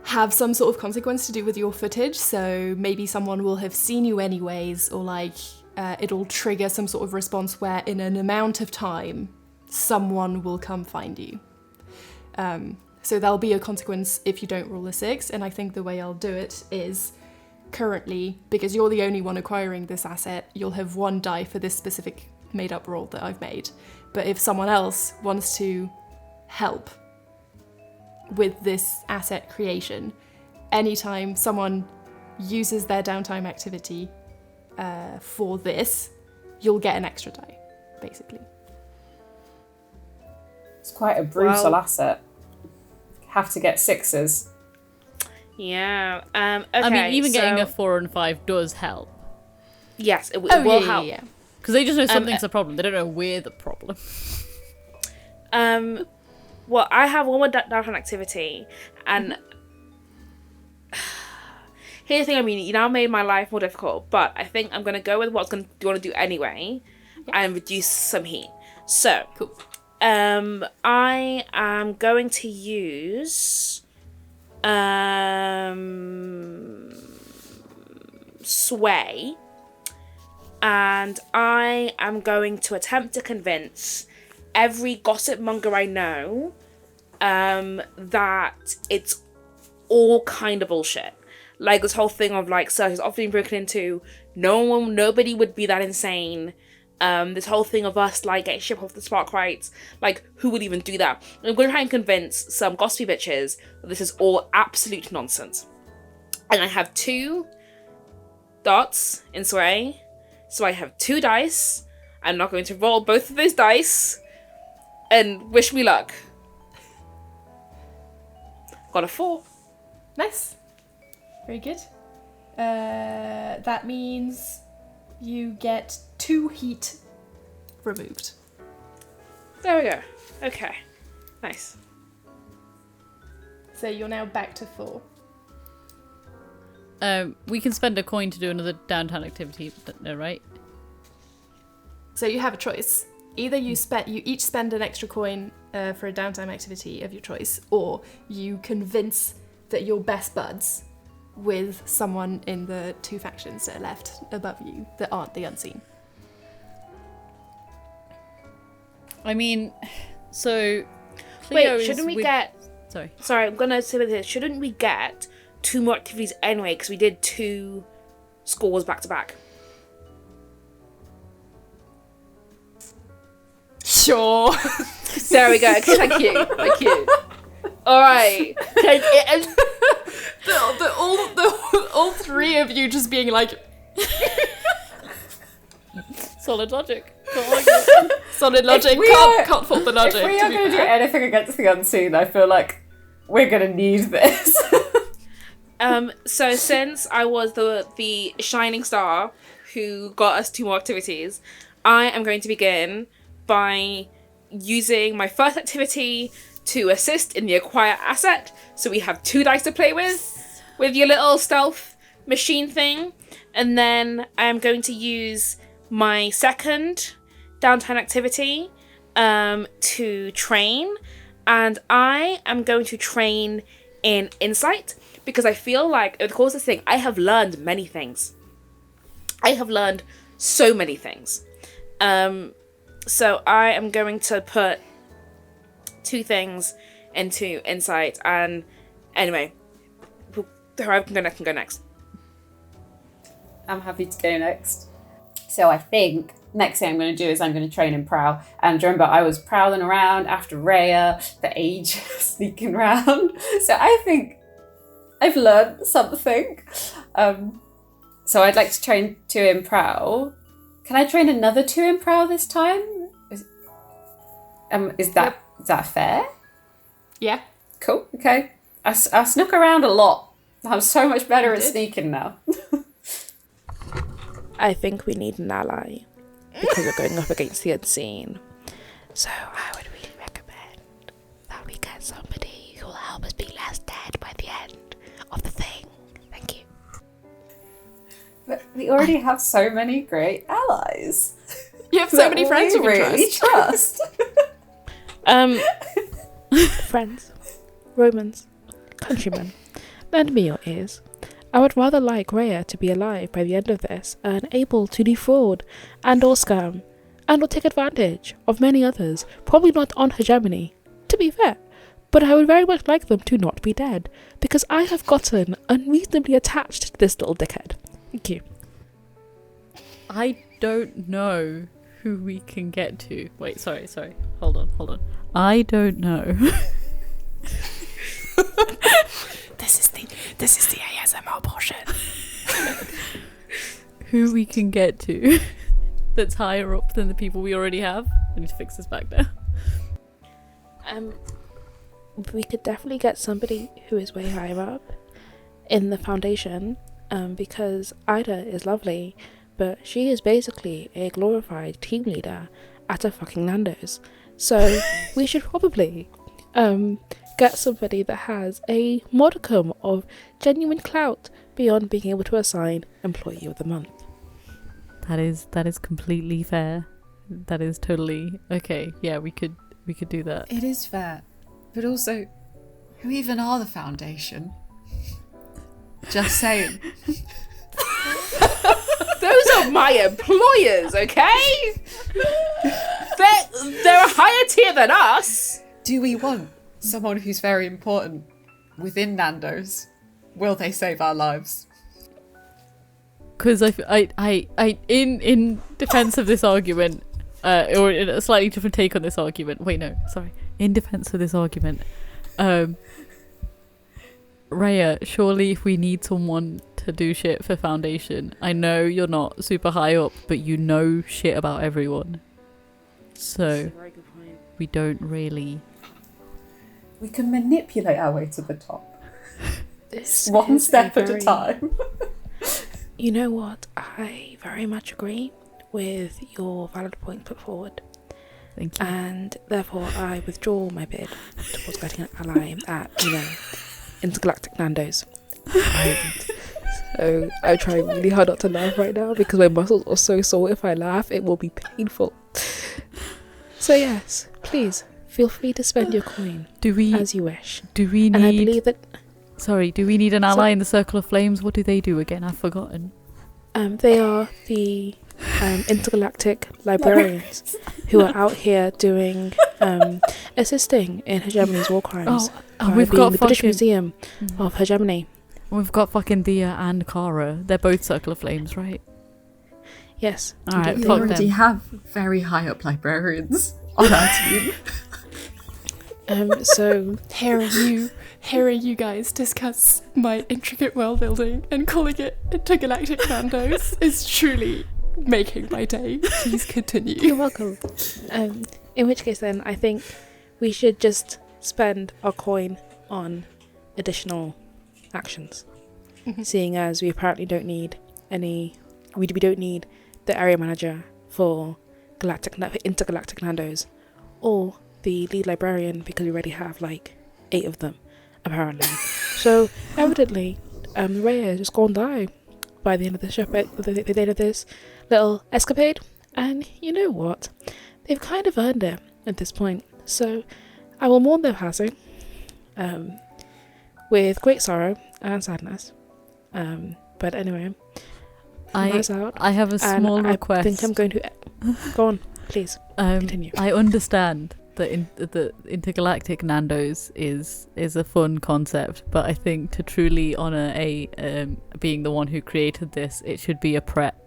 have some sort of consequence to do with your footage. So maybe someone will have seen you anyways, or like it'll trigger some sort of response where in an amount of time someone will come find you. So there'll be a consequence if you don't roll a 6, and I think the way I'll do it is currently, because you're the only one acquiring this asset, you'll have 1 die for this specific made-up roll that I've made. But if someone else wants to help with this asset creation, anytime someone uses their downtime activity for this, you'll get an extra die, basically. It's quite a brutal Well- asset. Have to get 6s. Yeah. Okay, I mean, even getting so- a 4 and 5 does help. Yes, it will help. Yeah. Because they just know something's a problem. They don't know we're the problem. Well, I have one more downtime activity, and here's the thing. I mean, you now made my life more difficult, but I think I'm gonna go with what I'm going to do anyway, and reduce some heat. So, Cool. I am going to use sway, and I am going to attempt to convince every gossip monger I know that it's all kind of bullshit. Like this whole thing of like, so he's often broken into, Nobody would be that insane. This whole thing of us like getting shipped off the spark rights, like who would even do that? I'm going to try and convince some gossipy bitches that this is all absolute nonsense. And I have 2 dots in Sway, so I have 2 dice. I'm not going to roll both of those dice, and wish me luck. Got a 4. Nice. Very good. That means you get 2 heat removed. There we go. Okay. Nice. So you're now back to 4. We can spend a coin to do another downtown activity, no, right? So you have a choice. Either you each spend an extra coin for a downtime activity of your choice, or you convince that you're best buds with someone in the 2 factions that are left above you that aren't the unseen. I mean, so... Wait, shouldn't we get... Sorry, I'm gonna say this. Shouldn't we get 2 more activities anyway? Because we did 2 scores back to back. Sure. There we go. Okay, thank you. All right. All 3 of you just being like... solid logic. Solid logic. Can't fault the logic. If we are going to do anything against the unseen, I feel like we're going to need this. So since I was the shining star who got us 2 more activities, I am going to begin by using my first activity to assist in the acquire asset. So we have 2 dice to play with your little stealth machine thing. And then I'm going to use my second downtown activity to train. And I am going to train in insight, because I feel like over the course of this thing, I have learned many things. I have learned so many things. So I am going to put 2 things into insight, and anyway, whoever can go next. I'm happy to go next. So I think next thing I'm going to do is I'm going to train in prowl. And remember, I was prowling around after Rhea for ages, sneaking around. So I think I've learned something. So I'd like to train 2 in prowl. Can I train another 2 in prowl this time? Is that fair? Yeah. Cool. Okay. I snuck around a lot. I'm so much better at sneaking now. I think we need an ally because we're going up against the unseen. So I would really recommend that we get somebody who will help us be less dead by the end of the thing. Thank you. But we already have so many great allies. You have so many friends you really trust. Friends, Romans, countrymen, lend me your ears. I would rather like Rhea to be alive by the end of this and able to defraud and or scam and or take advantage of many others, probably not on Hegemone, to be fair. But I would very much like them to not be dead, because I have gotten unreasonably attached to this little dickhead. Thank you. I don't know who we can get to. Wait, sorry. Hold on. I don't know. This is the ASMR portion. Who we can get to that's higher up than the people we already have. I need to fix this back now. We could definitely get somebody who is way higher up in the foundation, because Ida is lovely, but she is basically a glorified team leader at a fucking Nando's. So we should probably get somebody that has a modicum of genuine clout beyond being able to assign Employee of the Month. That is completely fair. That is totally okay. Yeah, we could do that. It is fair. But also, who even are the Foundation? Just saying. Those are my employers, okay? They're a higher tier than us. Do we want someone who's very important within Nando's? Will they save our lives? because in defense of this argument, or in a slightly different take on this argument. Wait, no, sorry. In defense of this argument, Rhea, surely if we need someone to do shit for Foundation, I know you're not super high up, but you know shit about everyone. So That's a very good point. we don't really. We can manipulate our way to the top. This One is step at a very- time. You know what? I very much agree with your valid point put forward, Thank you. and therefore I withdraw my bid towards getting an ally at, Intergalactic Nando's. So I try really hard not to laugh right now because my muscles are so sore. If I laugh, it will be painful. So yes, please feel free to spend your coin Do we as you wish. do we need? And I believe that do we need an ally in the Circle of Flames? What do they do again? I've forgotten. they are the intergalactic librarians who are out here doing assisting in Hegemone's war crimes. Oh, by we've being got the British fucking. Museum of Hegemony. We've got fucking Dia and Kara. They're both Circle of Flames, right? Yes. All right, We fuck already them. have very high up librarians on our team. So Hearing you guys discuss my intricate world building and calling it Intergalactic Nando's is truly making my day. Please continue. you're welcome. In which case, then I think we should just spend our coin on additional actions, seeing as we apparently don't need any. We don't need the area manager for Intergalactic Nando's, or the lead librarian because we already have like 8 of them apparently. So evidently, Rhea is just gonna die by the end of the show, by the end of this little escapade. And you know what? They've kind of earned it at this point. So I will mourn their passing, with great sorrow and sadness. But anyway, that's out. I have a small and request. I think I'm going to go on, please. Continue. I understand that the Intergalactic Nando's is a fun concept, but I think to truly honour being the one who created this, it should be a prep.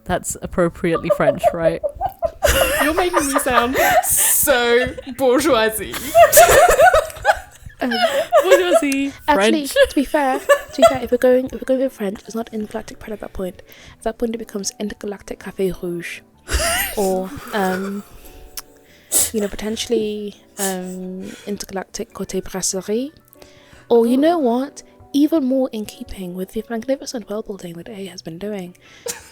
That's appropriately French, right? You're making me sound so bourgeoisie. Bourgeoisie, Actually, French. to be fair, if we're going with French, it's not intergalactic prep at that point. At that point, it becomes intergalactic café rouge, or potentially intergalactic côté brasserie, or you know what? Even more in keeping with the magnificent world building that A has been doing,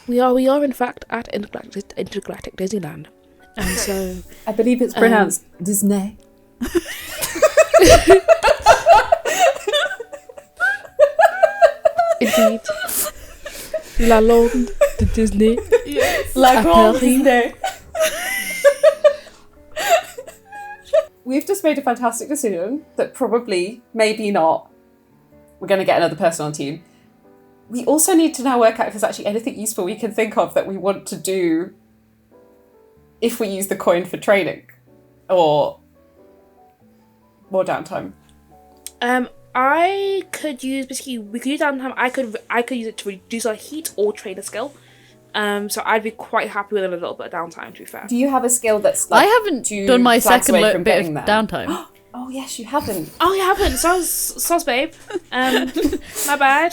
we are in fact at intergalactic Disneyland, and so I believe it's pronounced Disney. indeed, La Londe de Disney. Yes. La Grande Paris. Disney. We've just made a fantastic decision that probably, maybe not, we're going to get another person on team. We also need to now work out if there's actually anything useful we can think of that we want to do if we use the coin for training or more downtime. I could use we could use downtime. I could use it to reduce our heat or train a skill. So I'd be quite happy with a little bit of downtime. To be fair. Do you have a skill that's I like haven't 2 done my flags second away from bit of getting there? downtime. Oh yes, you haven't. Oh, you haven't. Soz, babe. My bad.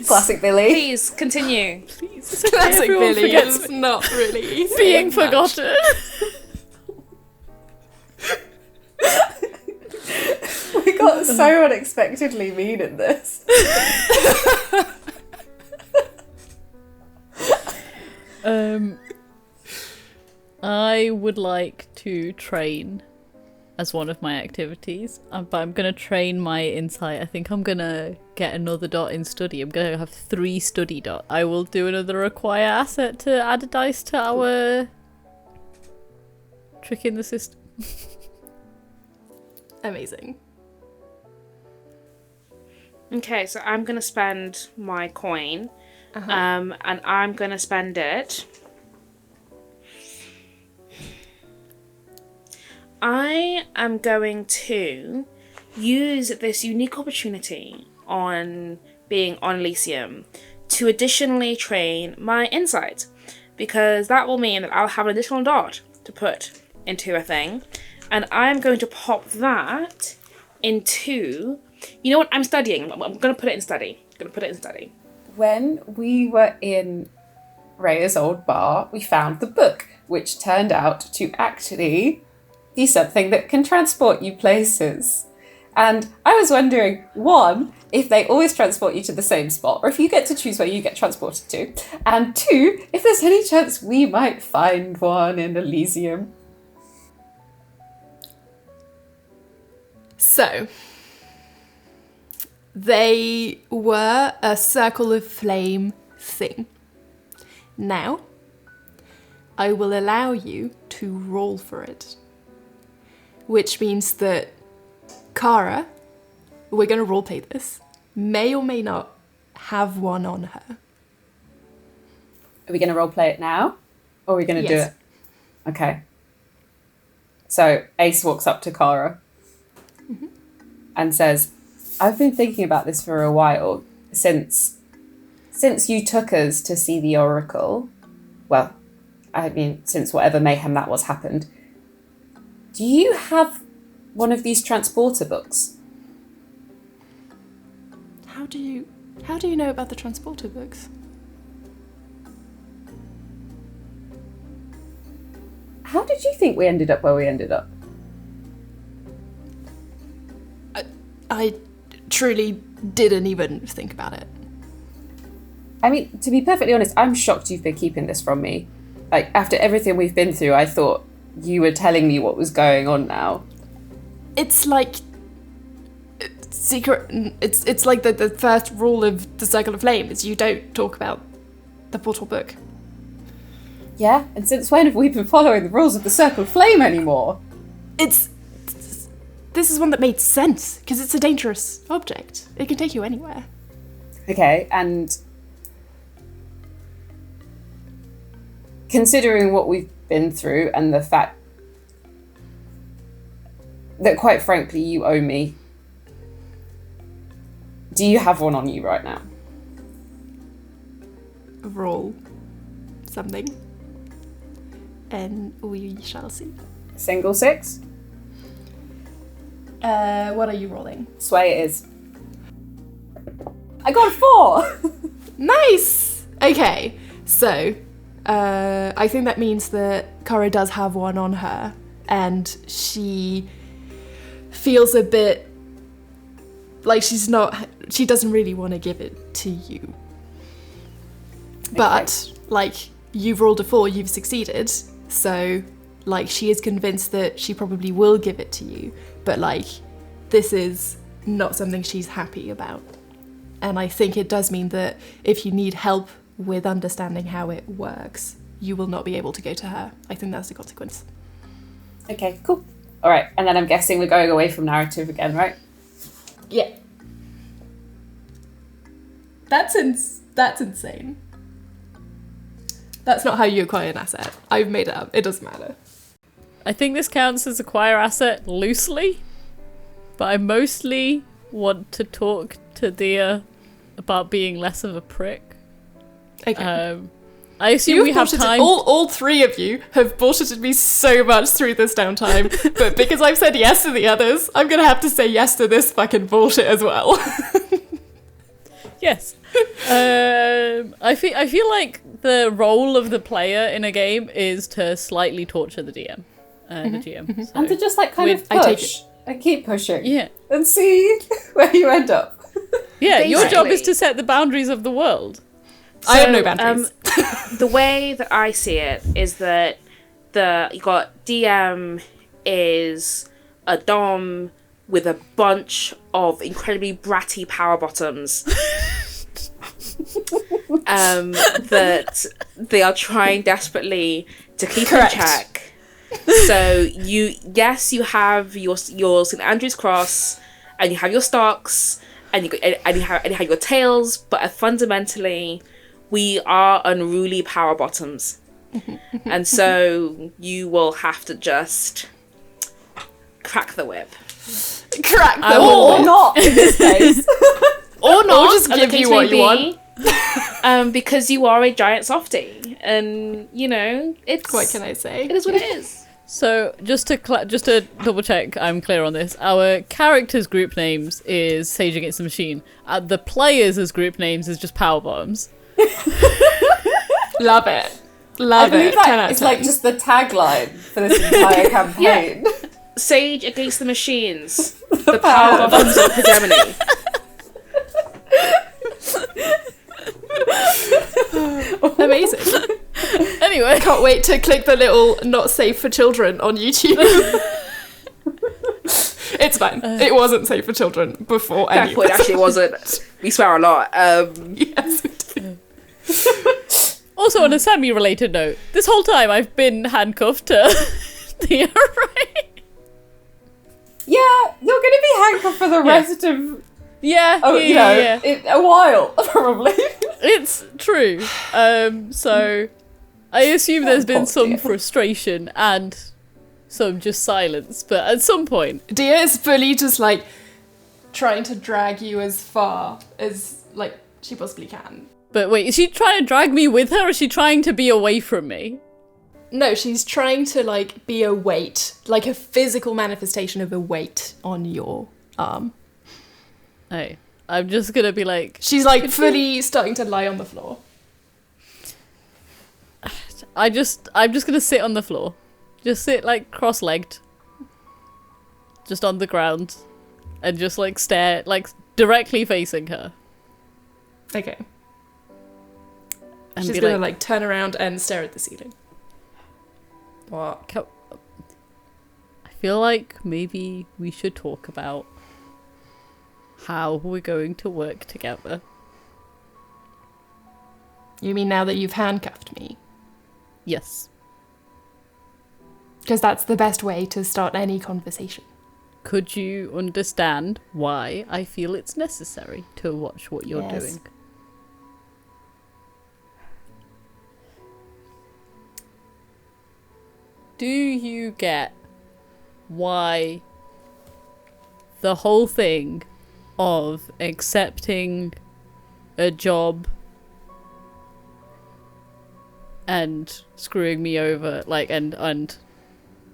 Classic Billy. Please continue. Classic Everyone Billy forgets is not really Being saying much. forgotten. We got so unexpectedly mean in this. I would like to train as one of my activities, but I'm gonna train my insight. I think I'm gonna get another dot in study. I'm gonna have 3 study dot. I will do another acquire asset to add a dice to our trick in the system. Amazing. Okay, so I'm gonna spend my coin, and I'm gonna spend it. I am going to use this unique opportunity on being on Elysium to additionally train my insight, because that will mean that I'll have an additional dot to put into a thing, and I'm going to pop that into, you know what, I'm studying. I'm going to put it in study. When we were in Raya's old bar, we found the book, which turned out to actually be something that can transport you places. And I was wondering, one, if they always transport you to the same spot, or if you get to choose where you get transported to. And two, if there's any chance we might find one in Elysium. So, they were a circle of flame thing. Now, I will allow you to roll for it. Which means that Kara, we're going to roleplay this, may or may not have one on her. Are we going to roleplay it now? Or are we going to do Yes. it? Okay. So Ace walks up to Kara and says, I've been thinking about this for a while, since you took us to see the Oracle. Well, I mean, since whatever mayhem that was happened. Do you have one of these transporter books? How do you know about the transporter books? How did you think we ended up where we ended up? I truly didn't even think about it. I mean, to be perfectly honest, I'm shocked you've been keeping this from me. Like, after everything we've been through, I thought you were telling me what was going on now. It's like secret. It's like the first rule of the Circle of Flame is you don't talk about the portal book. Yeah? And since when have we been following the rules of the Circle of Flame anymore? This is one that made sense, because it's a dangerous object. It can take you anywhere. Okay, and considering what we've been through and the fact that, quite frankly, you owe me, do you have one on you right now? Roll something, and we shall see. Single six? What are you rolling? Sway it is. I got a 4! Nice! Okay, so I think that means that Kara does have one on her, and she feels a bit like she doesn't really want to give it to you. But, like, you've rolled a 4, you've succeeded, so, like, she is convinced that she probably will give it to you, but, like, this is not something she's happy about. And I think it does mean that if you need help with understanding how it works, you will not be able to go to her. I think that's the consequence. Okay, cool. All right, and then I'm guessing we're going away from narrative again, right? Yeah. That's insane. That's not how you acquire an asset. I've made it up. It doesn't matter. I think this counts as acquire asset loosely, but I mostly want to talk to Dia about being less of a prick. Okay. I assume we have bullshitted- time. All three of you have bullshitted me so much through this downtime, but because I've said yes to the others, I'm gonna have to say yes to this fucking bullshit as well. Yes. I feel like the role of the player in a game is to slightly torture the DM, the GM. So. And to just, like, kind of I take push and keep pushing. Yeah. And see where you end up. Yeah, your job is Basically. to set the boundaries of the world. I have no boundaries. The way that I see it is that you got DM is a dom with a bunch of incredibly bratty power bottoms. That they are trying desperately to keep Correct. in check. So you have your St. Andrew's cross, and you have your stocks, and you have your tails, but fundamentally, we are unruly power bottoms, and so you will have to just crack the whip, Crack the Or wall. not, in this case. or not. just as give the you case what may you be. Because you are a giant softie, and it's What can I say? It is what it is. So just to double check, I'm clear on this. Our characters' group names is Sage Against the Machine. The players' group names is just Power Bottoms. Love it. I Love believe it. that 10 out of it's 10. like just the tagline for this entire campaign. Sage Against the Machines. The Power Bottoms of Hegemony. Amazing. Anyway, Can't wait to click the little not safe for children on YouTube. It's fine. It wasn't safe for children before That any point of actually wasn't. We swear a lot. Yes, we do. also on a semi-related note, this whole time I've been handcuffed to Thea, right? Yeah, you're going to be handcuffed for the rest of Yeah, yeah. a while, probably. It's true. So I assume there's been poor some dear. frustration and some just silence, but at some point, Dia is fully just like trying to drag you as far as like she possibly can. but wait, is she trying to drag me with her, or is she trying to be away from me? No, she's trying to like be a weight, like a physical manifestation of a weight on your arm. Hey, I'm just gonna be like, She's like fully starting to lie on the floor. I'm just gonna sit on the floor. Just sit like cross-legged. Just on the ground. And just like stare, like directly facing her. Okay. And She's be gonna like, like turn around and stare at the ceiling. What? I feel like maybe we should talk about how we're going to work together. You mean now that you've handcuffed me? Yes. Because that's the best way to start any conversation. Could you understand why I feel it's necessary to watch what you're Yes. doing? Do you get why the whole thing of accepting a job and screwing me over, like, and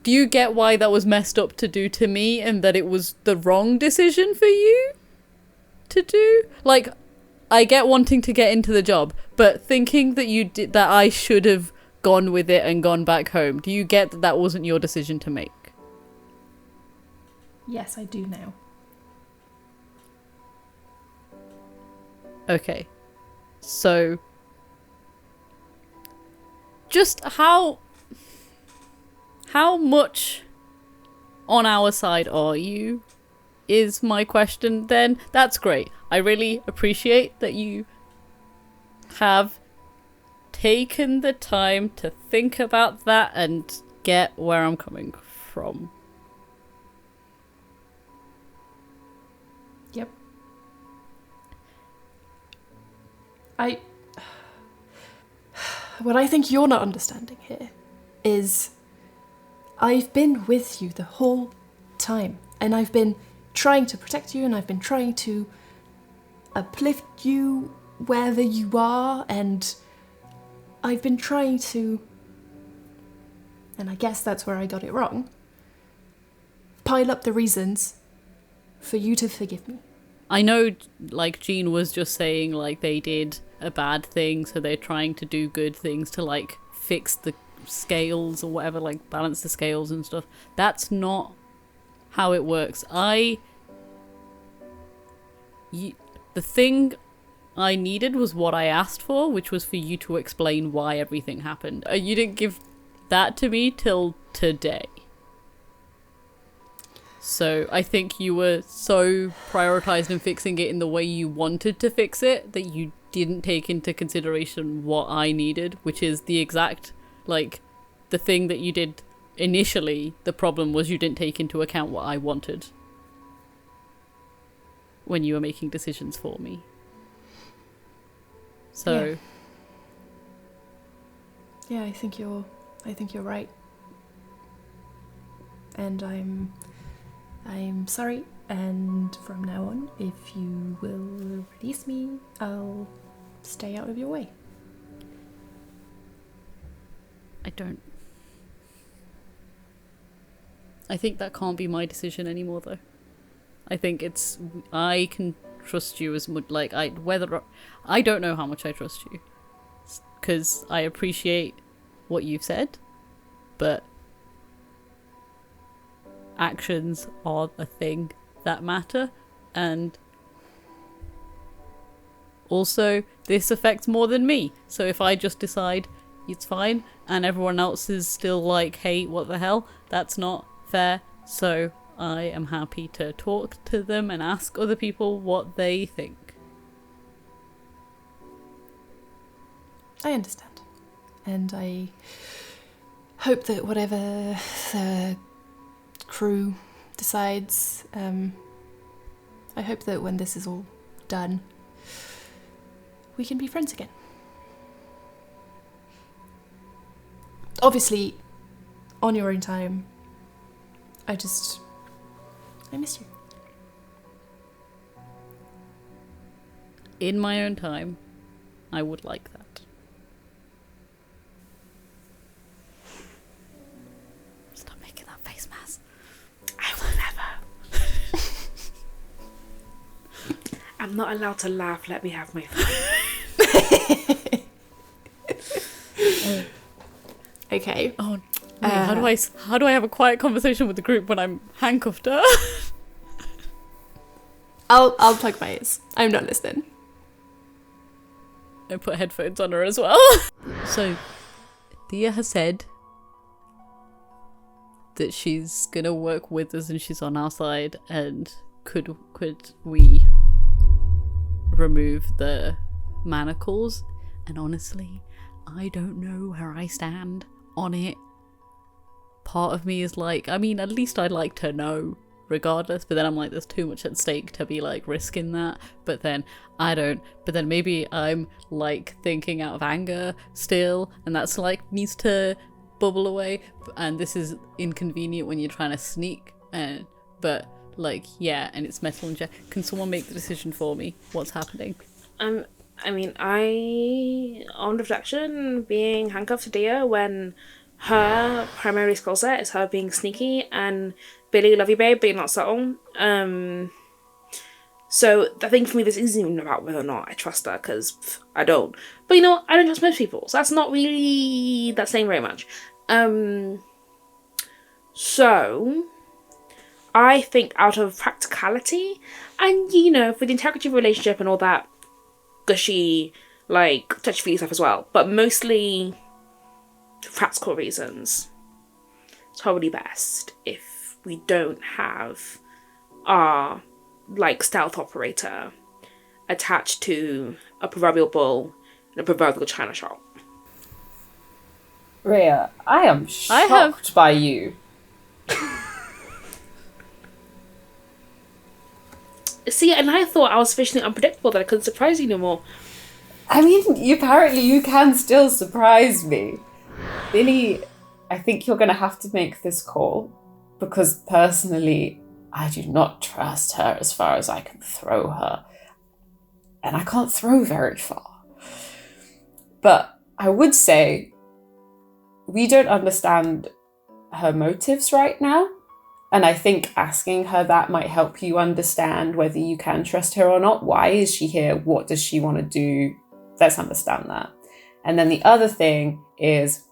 do you get why that was messed up to do to me, and that it was the wrong decision for you to do? Like, I get wanting to get into the job, but thinking that that I should have gone with it and gone back home, do you get that that wasn't your decision to make? Yes, I do now. Okay. So, just how much on our side are you, is my question then. That's great. I really appreciate that you have taken the time to think about that and get where I'm coming from. Yep. What I think you're not understanding here is I've been with you the whole time, and I've been trying to protect you, and I've been trying to uplift you wherever you are, and I've been trying to, and I guess that's where I got it wrong, pile up the reasons for you to forgive me. I know, like, Jean was just saying, like, they did a bad thing, so they're trying to do good things to, like, fix the scales or whatever, like, balance the scales and stuff. That's not how it works. The thing I needed was what I asked for, which was for you to explain why everything happened. You didn't give that to me till today. So I think you were so prioritized in fixing it in the way you wanted to fix it that you didn't take into consideration what I needed, which is the exact, like, the thing that you did initially. The problem was you didn't take into account what I wanted when you were making decisions for me. So Yeah, I think you're right. And I'm sorry, and from now on, if you will release me, I'll stay out of your way. I think that can't be my decision anymore, though. I think I can trust you as much, I don't know how much I trust you. Because I appreciate what you've said, but actions are a thing that matter, and also this affects more than me. So if I just decide it's fine and everyone else is still like, hey, what the hell, that's not fair. So I am happy to talk to them and ask other people what they think. I understand. And I hope that whatever the crew decides, I hope that when this is all done, we can be friends again. Obviously, on your own time. I miss you. In my own time, I would like that. Stop making that face, Maz. I will never. I'm not allowed to laugh. Let me have my fun. Okay. Oh, wait, how do I have a quiet conversation with the group when I'm handcuffed her? I'll plug my ears. I'm not listening. I put headphones on her as well. So, Thea has said that she's gonna work with us and she's on our side, and could we remove the manacles? And honestly, I don't know where I stand on it. Part of me is like, I mean, at least I'd like to know regardless, but then I'm like, there's too much at stake to be like risking that. But then maybe I'm like thinking out of anger still, and that's like needs to bubble away, and this is inconvenient when you're trying to sneak, but like, yeah, and it's metal and can someone make the decision for me? What's happening? I mean, on reflection, being handcuffed to Dia when her primary skill set is her being sneaky and Billy, love you babe, but you're not subtle. So I think for me this isn't even about whether or not I trust her, because I don't. But you know what? I don't trust most people, so that's not really that saying very much. So I think out of practicality and, you know, for the integrity of a relationship and all that gushy, like, touchy-feely stuff as well, but mostly for practical reasons, it's probably best if we don't have our, like, stealth operator attached to a proverbial bull in a proverbial china shop. Rhea, I am shocked by you. See, and I thought I was sufficiently unpredictable that I couldn't surprise you no more. I mean, apparently you can still surprise me. Billy, I think you're going to have to make this call, because personally, I do not trust her as far as I can throw her. And I can't throw very far. But I would say we don't understand her motives right now. And I think asking her that might help you understand whether you can trust her or not. Why is she here? What does she want to do? Let's understand that. And then the other thing is,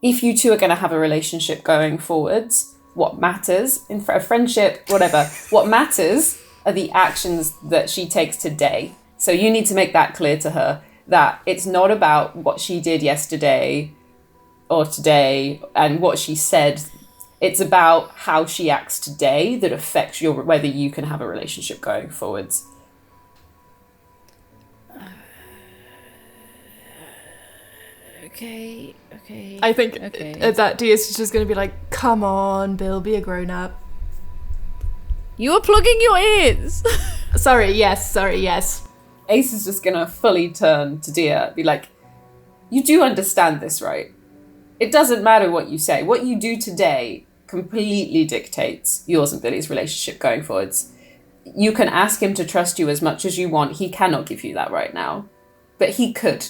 if you two are going to have a relationship going forwards, what matters in a friendship, whatever, what matters are the actions that she takes today. So you need to make that clear to her, that it's not about what she did yesterday or today and what she said. It's about how she acts today that affects whether you can have a relationship going forwards. Okay. I think that Dia's just going to be like, come on, Bill, be a grown-up. You are plugging your ears! Sorry, yes. Ace is just going to fully turn to Dia, be like, you do understand this, right? It doesn't matter what you say. What you do today completely dictates yours and Billy's relationship going forwards. you can ask him to trust you as much as you want. He cannot give you that right now. But he could,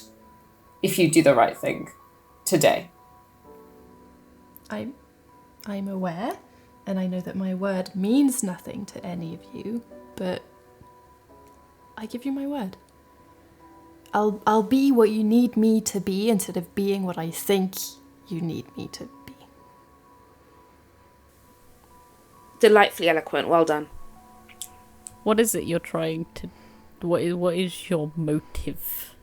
if you do the right thing today. I'm aware, and I know that my word means nothing to any of you, but I give you my word. I'll be what you need me to be instead of being what I think you need me to be. Delightfully eloquent. Well done. What is it you're trying to... What is your motive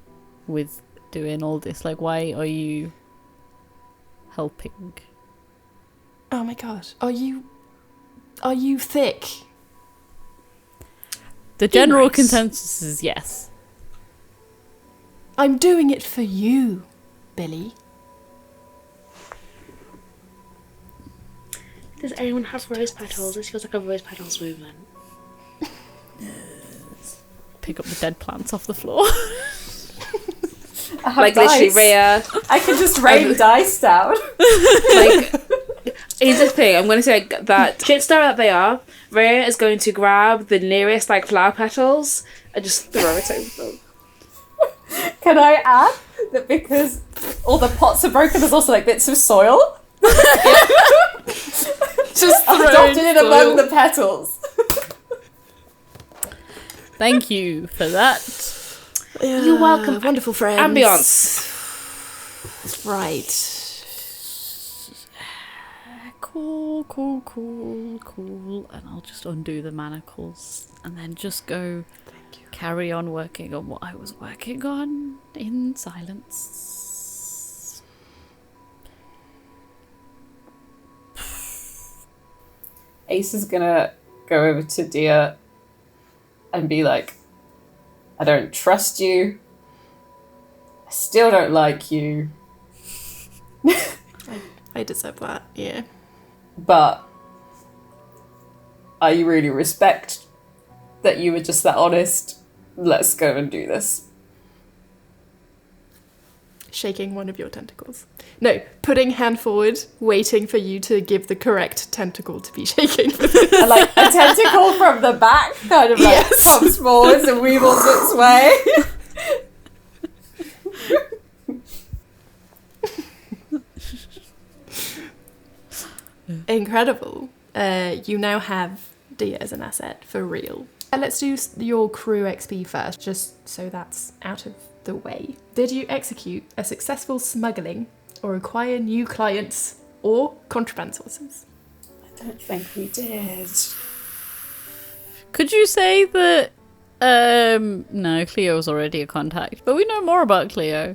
with doing all this? Like, why are you helping? Oh my god, are you thick? The general nice. consensus is yes. I'm doing it for you, Billy. Does anyone have rose petals? This feels like a rose petals movement. Pick up the dead plants off the floor. I have Like, dice. literally, Rhea... I can just rain dice down. Like, here's the thing. I'm going to say that shitstar that they are, Rhea is going to grab the nearest, like, flower petals and just throw it over them. Can I add that because all the pots are broken, there's also like bits of soil? Just Adopted it among the petals. Thank you for that. You're welcome. Wonderful friends. Ambiance. Right. Cool. And I'll just undo the manacles and then just go carry on working on what I was working on in silence. Ace is gonna go over to Dia and be like, I don't trust you. I still don't like you. I deserve that, yeah. But I really respect that you were just that honest. Let's go and do this. Shaking one of your tentacles. No, putting hand forward, waiting for you to give the correct tentacle to be shaking. And like a tentacle from the back kind of like comes forwards and weevils its way. Incredible. You now have Dia as an asset, for real. Let's do your crew XP first, just so that's out of the way. Did you execute a successful smuggling or acquire new clients or contraband sources? I don't think we did. Could you say that no, Cleo's already a contact, but we know more about Cleo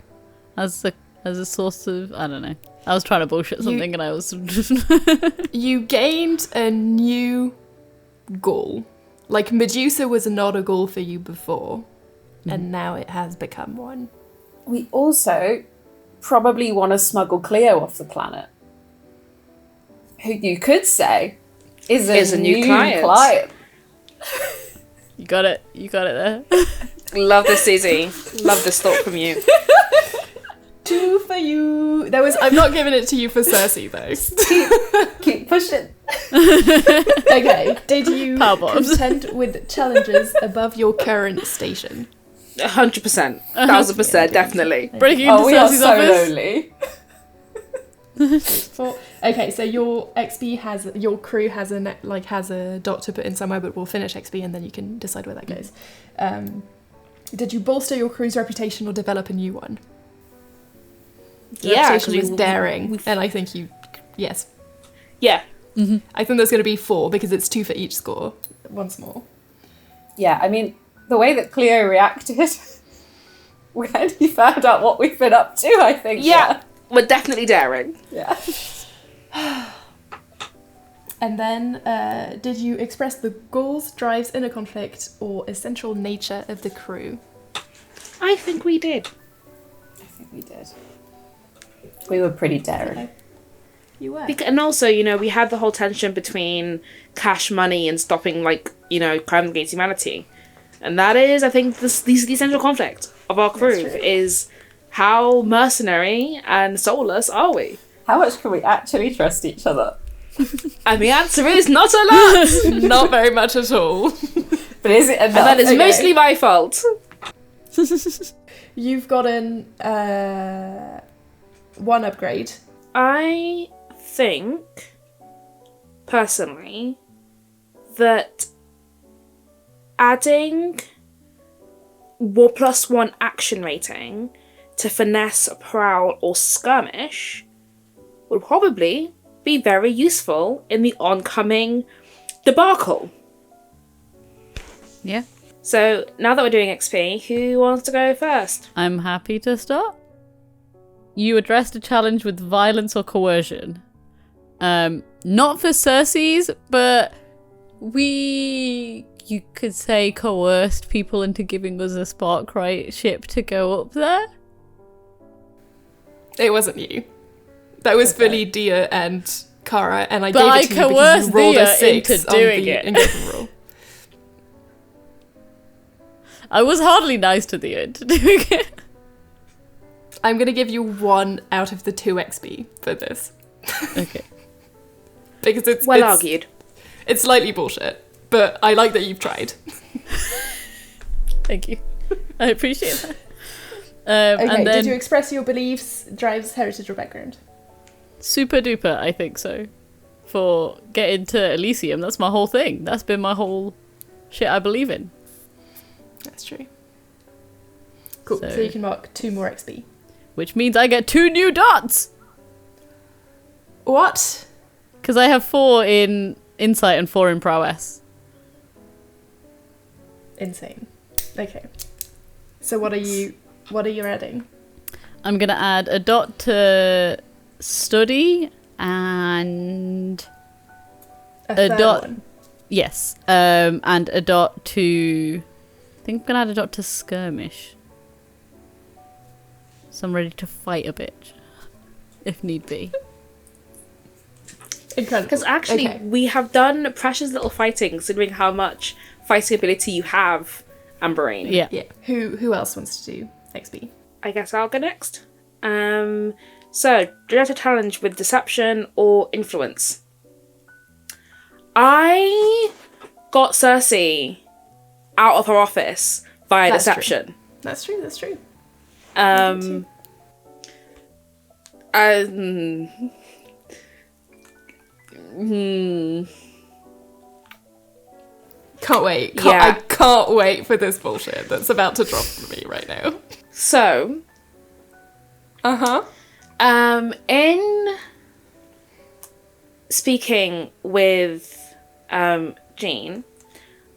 as a source of, I don't know. I was trying to bullshit something and I was You gained a new goal. Like, Medusa was not a goal for you before, and now it has become one. We also probably want to smuggle Cleo off the planet. Who you could say is a new client. You got it there. Love this, Susie. Love this thought from you. 2 for you. I'm not giving it to you for Cersei, though. Keep pushing. Okay, did you Power bombs. contend with challenges above your current station? 100%. 1000%, definitely. Breaking into We are Cersei's so office. lonely. Okay, so your XP your crew has a dot to put in somewhere, but we'll finish XP and then you can decide where that goes. Did you bolster your crew's reputation or develop a new one? The reputation was daring, and I think yes. Yeah. Mm-hmm. I think there's going to be 4 because it's 2 for each score. Once more. Yeah, I mean, the way that Cleo reacted when he found out what we've been up to, I think. Yeah. We're definitely daring. Yeah. And then, did you express the goals, drives, inner conflict, or essential nature of the crew? I think we did. I think we did. We were pretty daring. You were. And also, we had the whole tension between cash money and stopping, crime against humanity. And that is, I think, the essential conflict of our crew is how mercenary and soulless are we? How much can we actually trust each other? And the answer is not a lot! Not very much at all. But is it enough? And that is Okay. mostly my fault. You've gotten 1 upgrade. I think, personally, that adding +1 action rating to finesse, prowl, or skirmish would probably be very useful in the oncoming debacle. Yeah. So now that we're doing XP, who wants to go first? I'm happy to start. You addressed a challenge with violence or coercion. Not for Cersei's, but you could say, coerced people into giving us a Sparkrite ship to go up there. It wasn't you. That was fully Dia and Kara, and I But gave I it to you because coerced you rolled a Dia 6 into on doing the it. engagement roll. I was hardly nice to the end doing it. I'm gonna give you 1 out of the 2 XP for this. Okay. Because it's Well argued. It's slightly bullshit, but I like that you've tried. Thank you. I appreciate that. Okay, And then did you express your beliefs, drives, heritage, or background? super duper, I think so. For getting to Elysium, that's my whole thing. That's been my whole shit I believe in. That's true. Cool, so So- you can mark 2 more XP. Which means I get 2 new dots! What? Because I have 4 in insight and 4 in prowess. Insane. Okay. So what are you adding? I'm going to add a dot to study and A A third dot. one. Yes. And a dot to... I think I'm going to add a dot to skirmish. So I'm ready to fight a bit. If need be. Incredible. Because actually, Okay. we have done precious little fighting, considering how much fighting ability you have, Ambereen. Yeah. Yeah. Who else wants to do XP? I guess I'll go next. So, direct a challenge with deception or influence. I got Cersei out of her office via That's true. deception. That's true. That's true. Can't wait. Yeah. I can't wait for this bullshit that's about to drop from me right now. So, in speaking with Jean,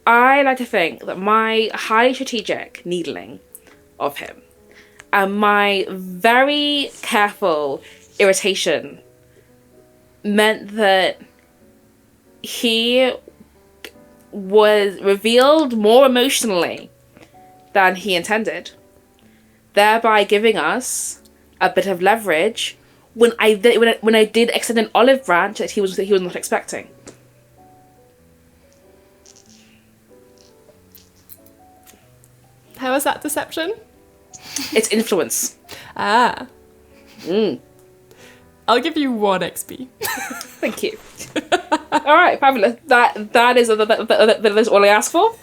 I like to think that my highly strategic needling of him and my very careful irritation meant that he was revealed more emotionally than he intended, thereby giving us a bit of leverage when I did extend an olive branch that he was not expecting. How is that deception? It's influence. Ah. I'll give you 1 XP. Thank you. All right, fabulous. That is all I asked for.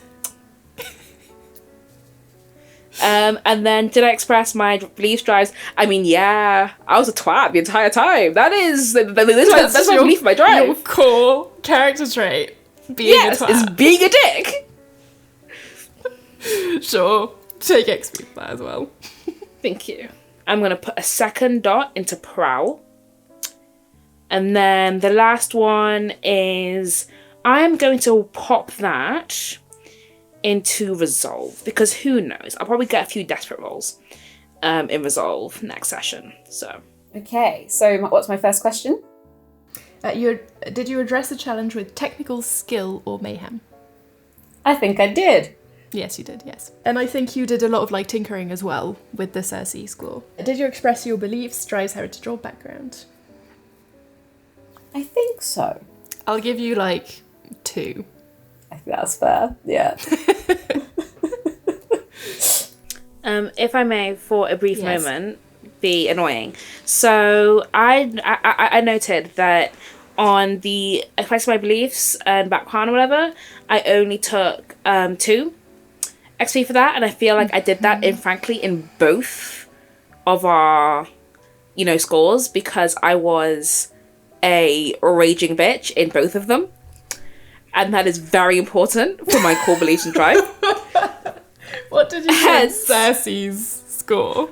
And then did I express my beliefs, drives? I mean, yeah, I was a twat the entire time. That's my belief, my drive. Your core character trait. Being Yes, a it's twat. being a dick. Sure. Take XP for that as well. Thank you. I'm going to put a second dot into prowl. And then the last one is I'm going to pop that into resolve, because who knows? I'll probably get a few desperate rolls in resolve next session. So Okay, so what's my first question? Did you address the challenge with technical skill or mayhem? I think I did. Yes, you did, yes. And I think you did a lot of like tinkering as well with the Cersei score. Did you express your beliefs, drives, heritage, or background? I think so. I'll give you like 2. I think that's fair. Yeah. if I may, for a brief Yes. moment, be annoying. So I noted that on the expressing my beliefs and background or whatever, I only took 2 XP for that, and I feel like I did that in both of our, scores, because I was a raging bitch in both of them, and that is very important for my core beliefs and drive. What did you get Cersei's score?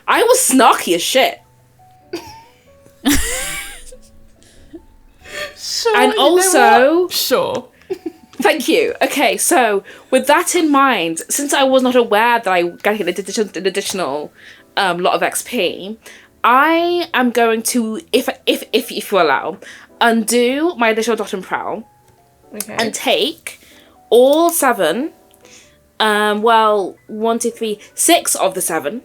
I was snarky as shit. Sure, And also... Sure. Thank you. Okay, so with that in mind, since I was not aware that I got an additional lot of XP, I am going to, if you allow, undo my additional dot and prowl, and take all 7, 1, 2, 3, 6 of the 7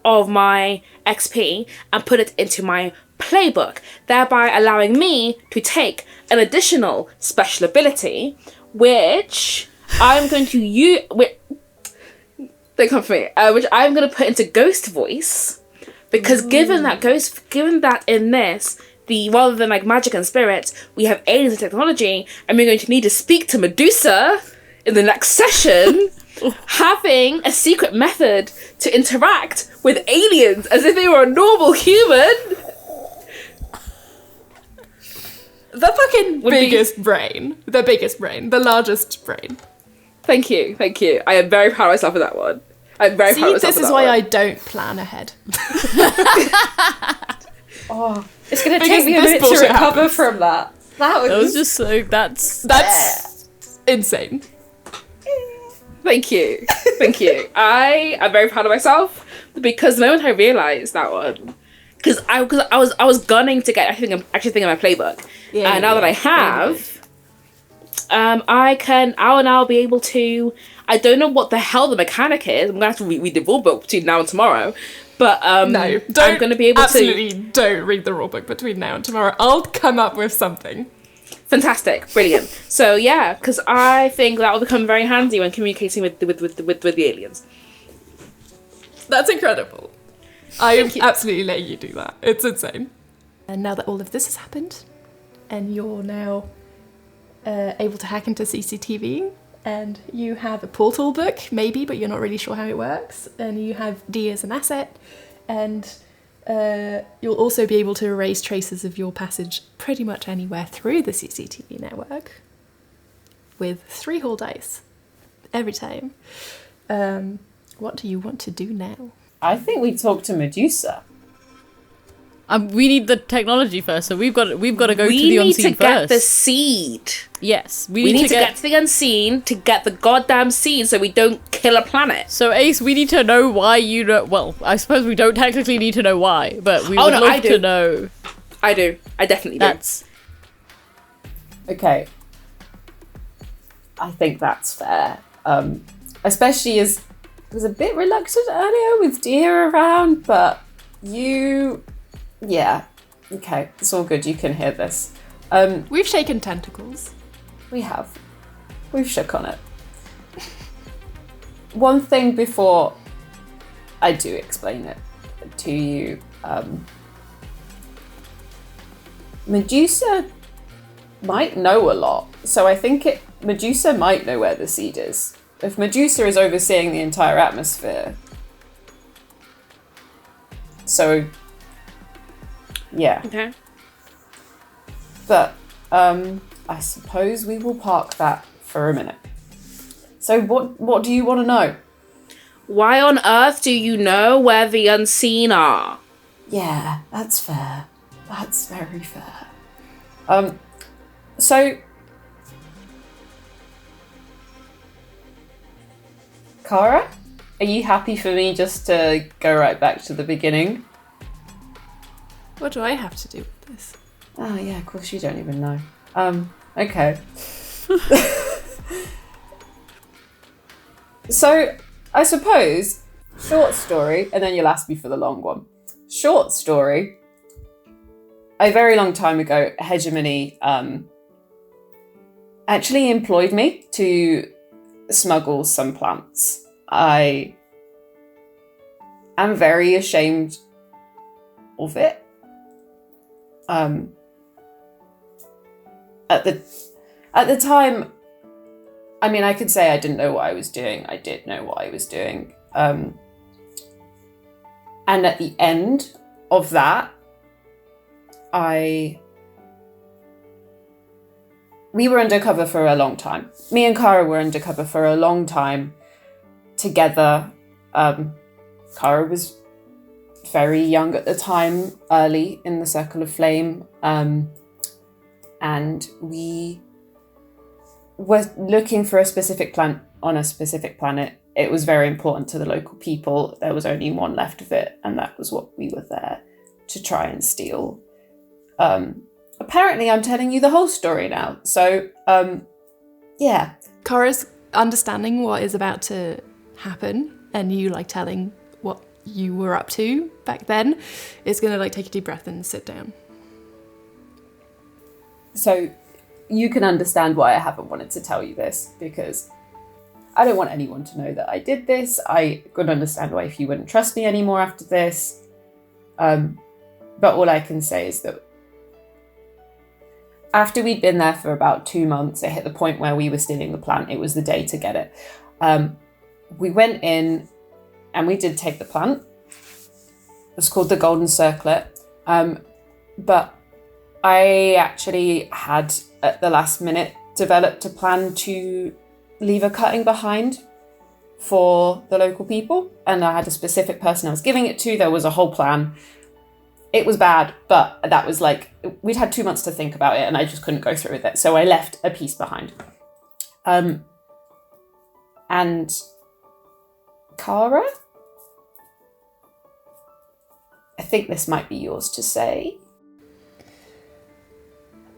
of my XP and put it into my playbook, thereby allowing me to take an additional special ability, which I'm going to use. Don't come for me. Which I'm going to put into Ghost Voice, because given that in this, rather than like magic and spirits, we have aliens and technology, and we're going to need to speak to Medusa in the next session. Having a secret method to interact with aliens as if they were a normal human. The fucking biggest brain. The biggest brain. The largest brain. Thank you. I am very proud of myself for that one. I'm very proud of myself for that one. This is why I don't plan ahead. It's going to take me a minute to recover from that. That was just so... That's insane. Thank you. I am very proud of myself, because the moment I realised that one, because I was gunning to get actually think in my playbook, and now that I have, I'll now be able to. I don't know what the hell the mechanic is. I'm gonna have to read the rulebook between now and tomorrow, but no, I'm gonna be able absolutely don't read the rulebook between now and tomorrow. I'll come up with something. Fantastic, brilliant. So yeah, because I think that will become very handy when communicating with the aliens. That's incredible. I'm absolutely letting you do that. It's insane. And now that all of this has happened, and you're now able to hack into CCTV, and you have a portal book, maybe, but you're not really sure how it works, and you have D as an asset, and you'll also be able to erase traces of your passage pretty much anywhere through the CCTV network with 3 whole dice every time. What do you want to do now? I think we talk to Medusa. We need the technology first, so we've got to go to the unseen first. We need to get the seed. Yes, we need to get to the unseen to get the goddamn seed, so we don't kill a planet. So Ace, we need to know why you know. Well, I suppose we don't technically need to know why, but we would love to know. I do. I definitely do. That's okay. I think that's fair. Especially as I was a bit reluctant earlier with Dia around, but yeah, okay, it's all good. You can hear this. We've shaken tentacles. We have. We've shook on it. One thing before I do explain it to you, Medusa might know a lot, so I think Medusa might know where the seed is. If Medusa is overseeing the entire atmosphere, so yeah. Okay. But I suppose we will park that for a minute. So what do you want to know? Why on earth do you know where the unseen are? Yeah, that's fair. That's very fair. So Kara, are you happy for me just to go right back to the beginning? What do I have to do with this? Oh yeah, of course you don't even know. Okay. So, I suppose, short story, and then you'll ask me for the long one. Short story. A very long time ago, Hegemone actually employed me to smuggle some plants. I am very ashamed of it. at the time, I mean, I could say I didn't know what I was doing. I did know what I was doing. And at the end of that, we were undercover for a long time. Me and Kara were undercover for a long time together. Kara was very young at the time, early in the Circle of Flame. And we were looking for a specific plant on a specific planet. It was very important to the local people. There was only one left of it, and that was what we were there to try and steal. Apparently I'm telling you the whole story now. So, yeah. Kara's understanding what is about to happen, and you like telling what you were up to back then, is gonna like take a deep breath and sit down. So you can understand why I haven't wanted to tell you this, because I don't want anyone to know that I did this. I could understand why if you wouldn't trust me anymore after this. But all I can say is that after we'd been there for about 2 months, it hit the point where we were stealing the plant. It was the day to get it. We went in and we did take the plant. It's called the Golden Circlet. But I actually had, at the last minute, developed a plan to leave a cutting behind for the local people. And I had a specific person I was giving it to. There was a whole plan. It was bad, but that was like, we'd had 2 months to think about it and I just couldn't go through with it. So I left a piece behind. And Kara? I think this might be yours to say.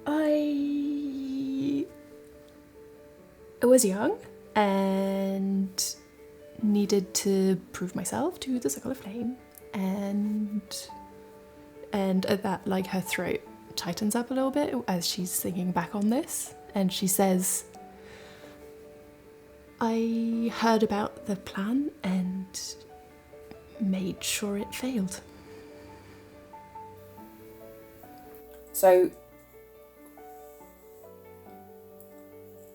I was young and needed to prove myself to the Circle of Flame, and at that, like, her throat tightens up a little bit as she's thinking back on this, and she says, I heard about the plan and made sure it failed. So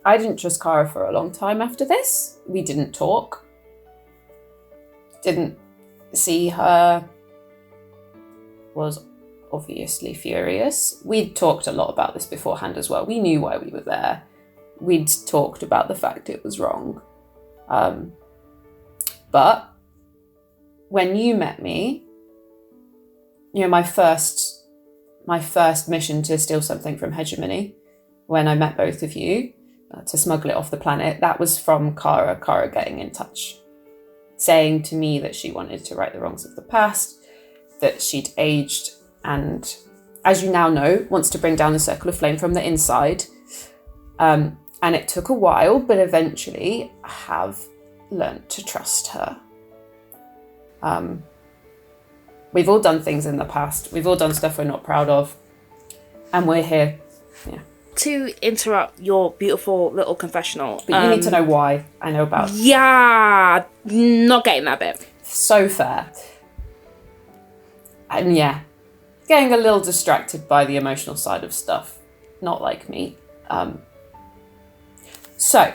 I didn't trust Kara for a long time after this. We didn't talk. Didn't see her. Was obviously furious. We'd talked a lot about this beforehand as well. We knew why we were there. We'd talked about the fact it was wrong. But when you met me, you know, my first mission to steal something from Hegemone, when I met both of you, to smuggle it off the planet, that was from Kara getting in touch, saying to me that she wanted to right the wrongs of the past, that she'd aged, and as you now know, wants to bring down the Circle of Flame from the inside. And it took a while, but eventually I have learnt to trust her. We've all done things in the past. We've all done stuff we're not proud of. And we're here. Yeah. To interrupt your beautiful little confessional. But you need to know why. I know about. Yeah, not getting that bit. So fair. And yeah, getting a little distracted by the emotional side of stuff. Not like me. So,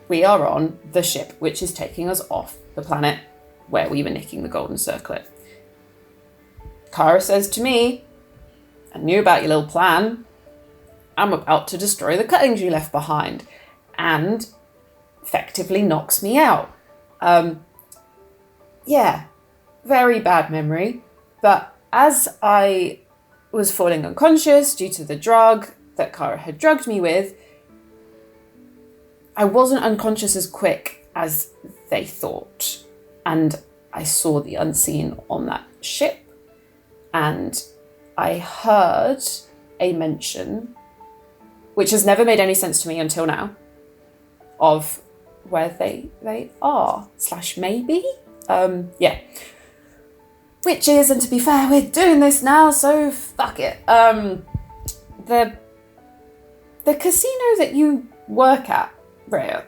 we are on the ship, which is taking us off the planet where we were nicking the Golden Circlet. Kara says to me, I knew about your little plan. I'm about to destroy the cuttings you left behind. And effectively knocks me out. Yeah, very bad memory. But as I was falling unconscious due to the drug that Kara had drugged me with, I wasn't unconscious as quick as they thought. And I saw the unseen on that ship. And I heard a mention, which has never made any sense to me until now, of where they are, / maybe? Yeah. Which is, and to be fair, we're doing this now, so fuck it. The casino that you work at, Rhea,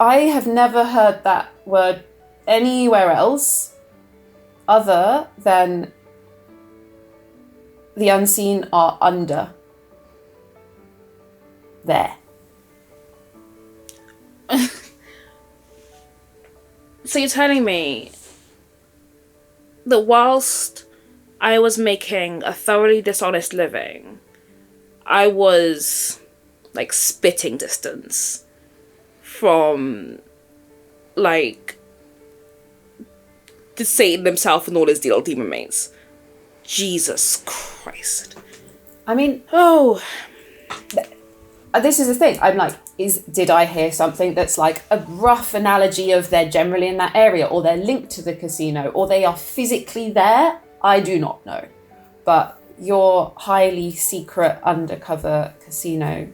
I have never heard that word anywhere else other than the unseen are under there. So you're telling me that whilst I was making a thoroughly dishonest living, I was like spitting distance from like the Satan himself and all his little demon mates. Jesus Christ. I mean, Oh, this is the thing. I'm like, did I hear something that's like a rough analogy of they're generally in that area, or they're linked to the casino, or they are physically there? I do not know. But your highly secret undercover casino,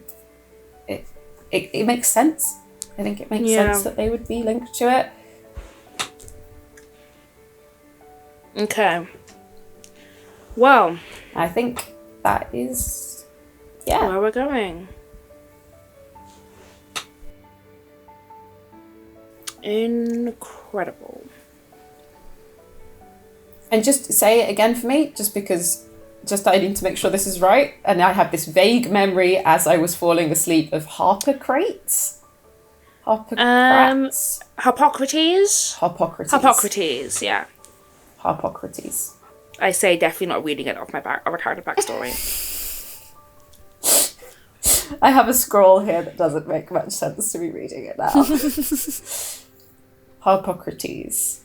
it makes sense. I think it makes sense that they would be linked to it. okay. Well, I think that is, yeah. where we're going. Incredible. And just say it again for me, just because I need to make sure this is right. And I have this vague memory as I was falling asleep of Harpocrates. Hippocrates. Hippocrates. Yeah. Hippocrates. I say definitely not reading it off my character backstory. I have a scroll here that doesn't make much sense to be reading it now. Hippocrates.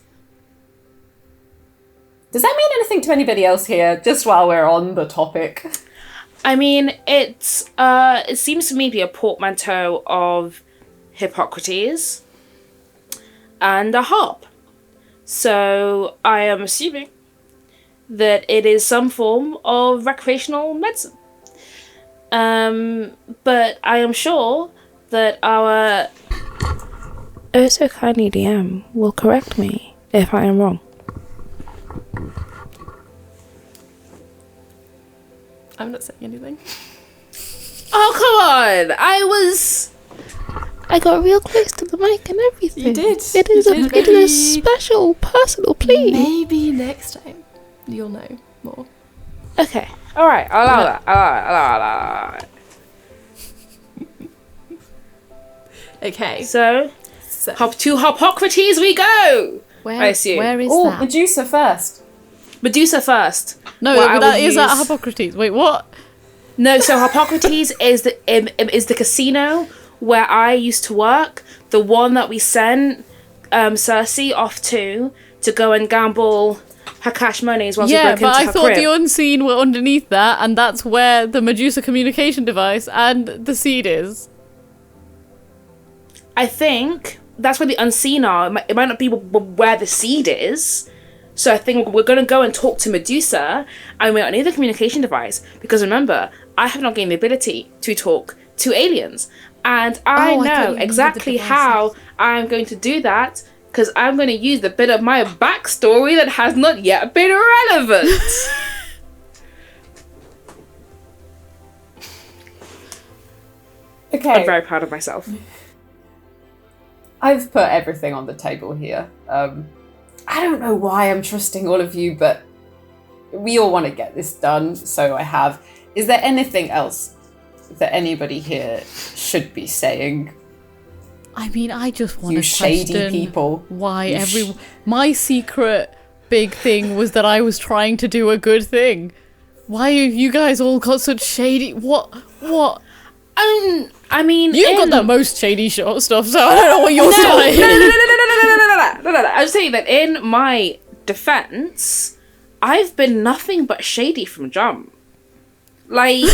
Does that mean anything to anybody else here, just while we're on the topic? I mean, it seems to me to be a portmanteau of Hippocrates and a harp. So I am assuming that it is some form of recreational medicine. But I am sure that our oh so kindly DM will correct me if I am wrong. I'm not saying anything. Oh, come on! I got real close to the mic and everything. You did. It is a special personal plea. Maybe next time you'll know more. Okay. Alright, I'll allow that. Okay. So, hop to Hippocrates we go! I assume. Where is Oh, that? Medusa first. Medusa first. No, Well, but I will that is at use- Hippocrates. Wait, what? No, so Hippocrates is the casino where I used to work. The one that we sent Cersei off to go and gamble her cash monies while she Yeah, broke but into I her thought crib. the unseen were underneath that, and that's where the Medusa communication device and the seed is. I think that's where the unseen are. It might not be where the seed is. So I think we're going to go and talk to Medusa, and we don't need the communication device, because remember, I have not gained the ability to talk to aliens. And I Oh, I thought know you needed exactly the how I'm going to do that, because I'm going to use the bit of my backstory that has not yet been relevant. Okay. I'm very proud of myself. I've put everything on the table here. I don't know why I'm trusting all of you, but we all want to get this done, so I have. Is there anything else that anybody here should be saying? I mean, I just want You to shady question people. why my secret big thing was that I was trying to do a good thing. Why have you guys all got such shady? What? I mean, You've got the most shady stuff, so I don't know what you're saying. No. I was saying that in my defense, I've been nothing but shady from jump. Like,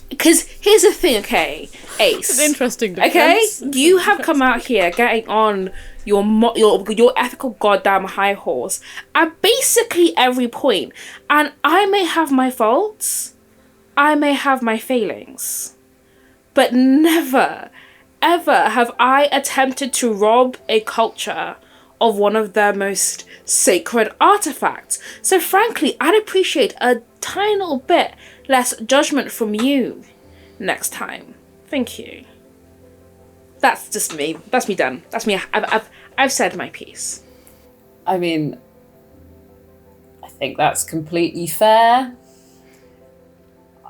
because here's the thing, okay, Ace. It's an interesting Okay, defense. you have come out here getting on your ethical goddamn high horse at basically every point, and I may have my faults, I may have my failings. But never, ever have I attempted to rob a culture of one of their most sacred artifacts. So frankly, I'd appreciate a tiny little bit less judgment from you next time. Thank you. That's just me. That's me done. That's me. I've said my piece. I mean, I think that's completely fair.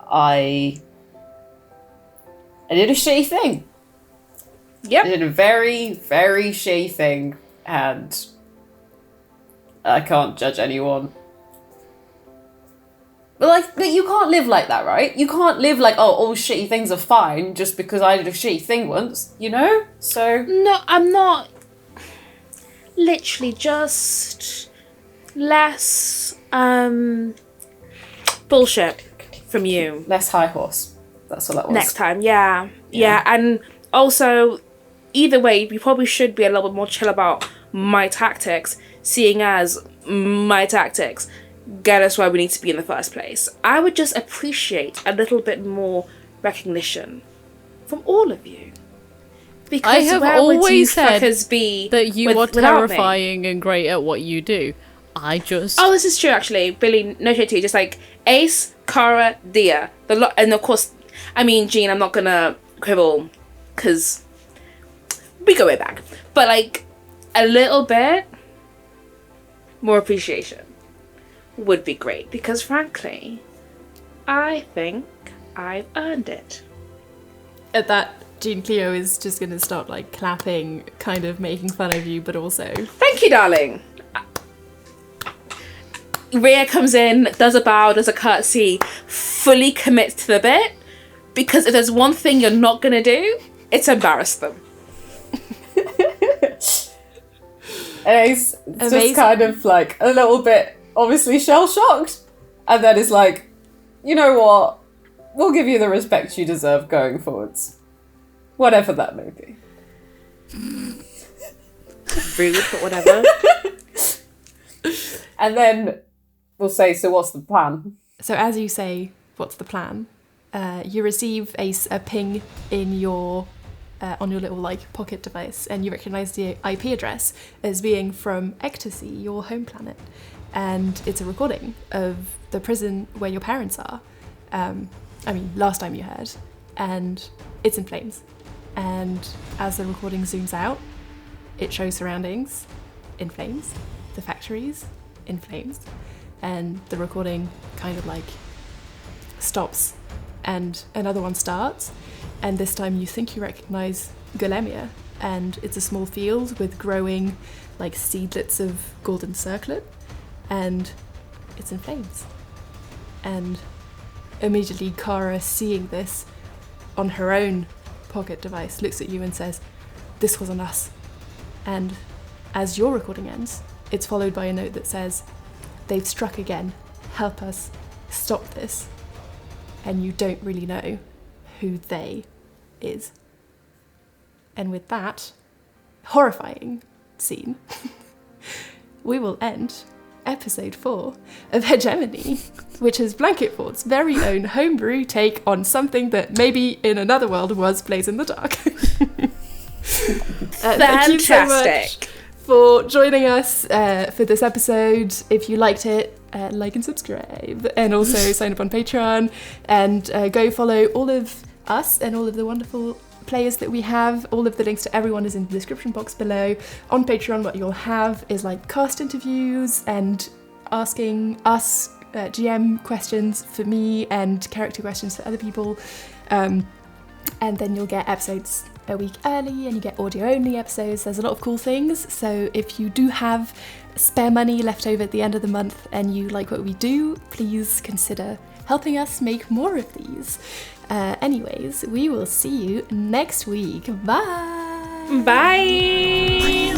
I did a shitty thing. Yep. I did a very, very shitty thing, and I can't judge anyone. But you can't live like that, right? You can't live like, oh, all shitty things are fine just because I did a shitty thing once, you know? So... No, I'm not. Literally just less, bullshit from you. Less high horse. That's what that was. Next time, yeah. And also, either way, you probably should be a little bit more chill about my tactics, seeing as my tactics get us where we need to be in the first place. I would just appreciate a little bit more recognition from all of you. Because I have where would you always said fuckers be that you are without me? terrifying and great at what you do. I just... Oh, this is true, actually. Billy, no shit to you. Just like Ace, Cara, Dia. And of course, I mean, Jean, I'm not gonna quibble, because we go way back. But like, a little bit more appreciation would be great. Because frankly, I think I've earned it. At that, Jean Cleo is just going to start like clapping, kind of making fun of you, but also... Thank you, darling. Rhea comes in, does a bow, does a curtsy, fully commits to the bit, because if there's one thing you're not going to do, it's embarrass them. And it's just kind of like a little bit obviously shell-shocked, and then it's like, you know what, we'll give you the respect you deserve going forwards. Whatever that may be. Rude, but whatever. And then we'll say, so what's the plan? So as you say, what's the plan? You receive a ping in your on your little like pocket device, and you recognise the IP address as being from Ecstasy, your home planet, and it's a recording of the prison where your parents are. Last time you heard, and it's in flames. And as the recording zooms out, it shows surroundings in flames, the factories in flames, and the recording kind of like stops and another one starts, and this time you think you recognise Golemia, and it's a small field with growing like seedlets of golden circlet, and it's in flames. And immediately Kara, seeing this on her own pocket device, looks at you and says, "This wasn't us." And as your recording ends, it's followed by a note that says, "They've struck again. Help us. Stop this." And you don't really know who they is. And with that horrifying scene, we will end episode 4 of Hegemony, which is Blanket Fort's very own homebrew take on something that maybe in another world was Blaze in the Dark. Thank you so much for joining us for this episode. If you liked it, like and subscribe, and also sign up on Patreon, and go follow all of us and all of the wonderful players that we have. All of the links to everyone is in the description box below. On Patreon, what you'll have is like cast interviews and asking us GM questions for me and character questions for other people, and then you'll get episodes a week early, and you get audio only episodes. There's a lot of cool things, so if you do have spare money left over at the end of the month and you like what we do, please consider helping us make more of these. Anyways, we will see you next week. Bye! Bye!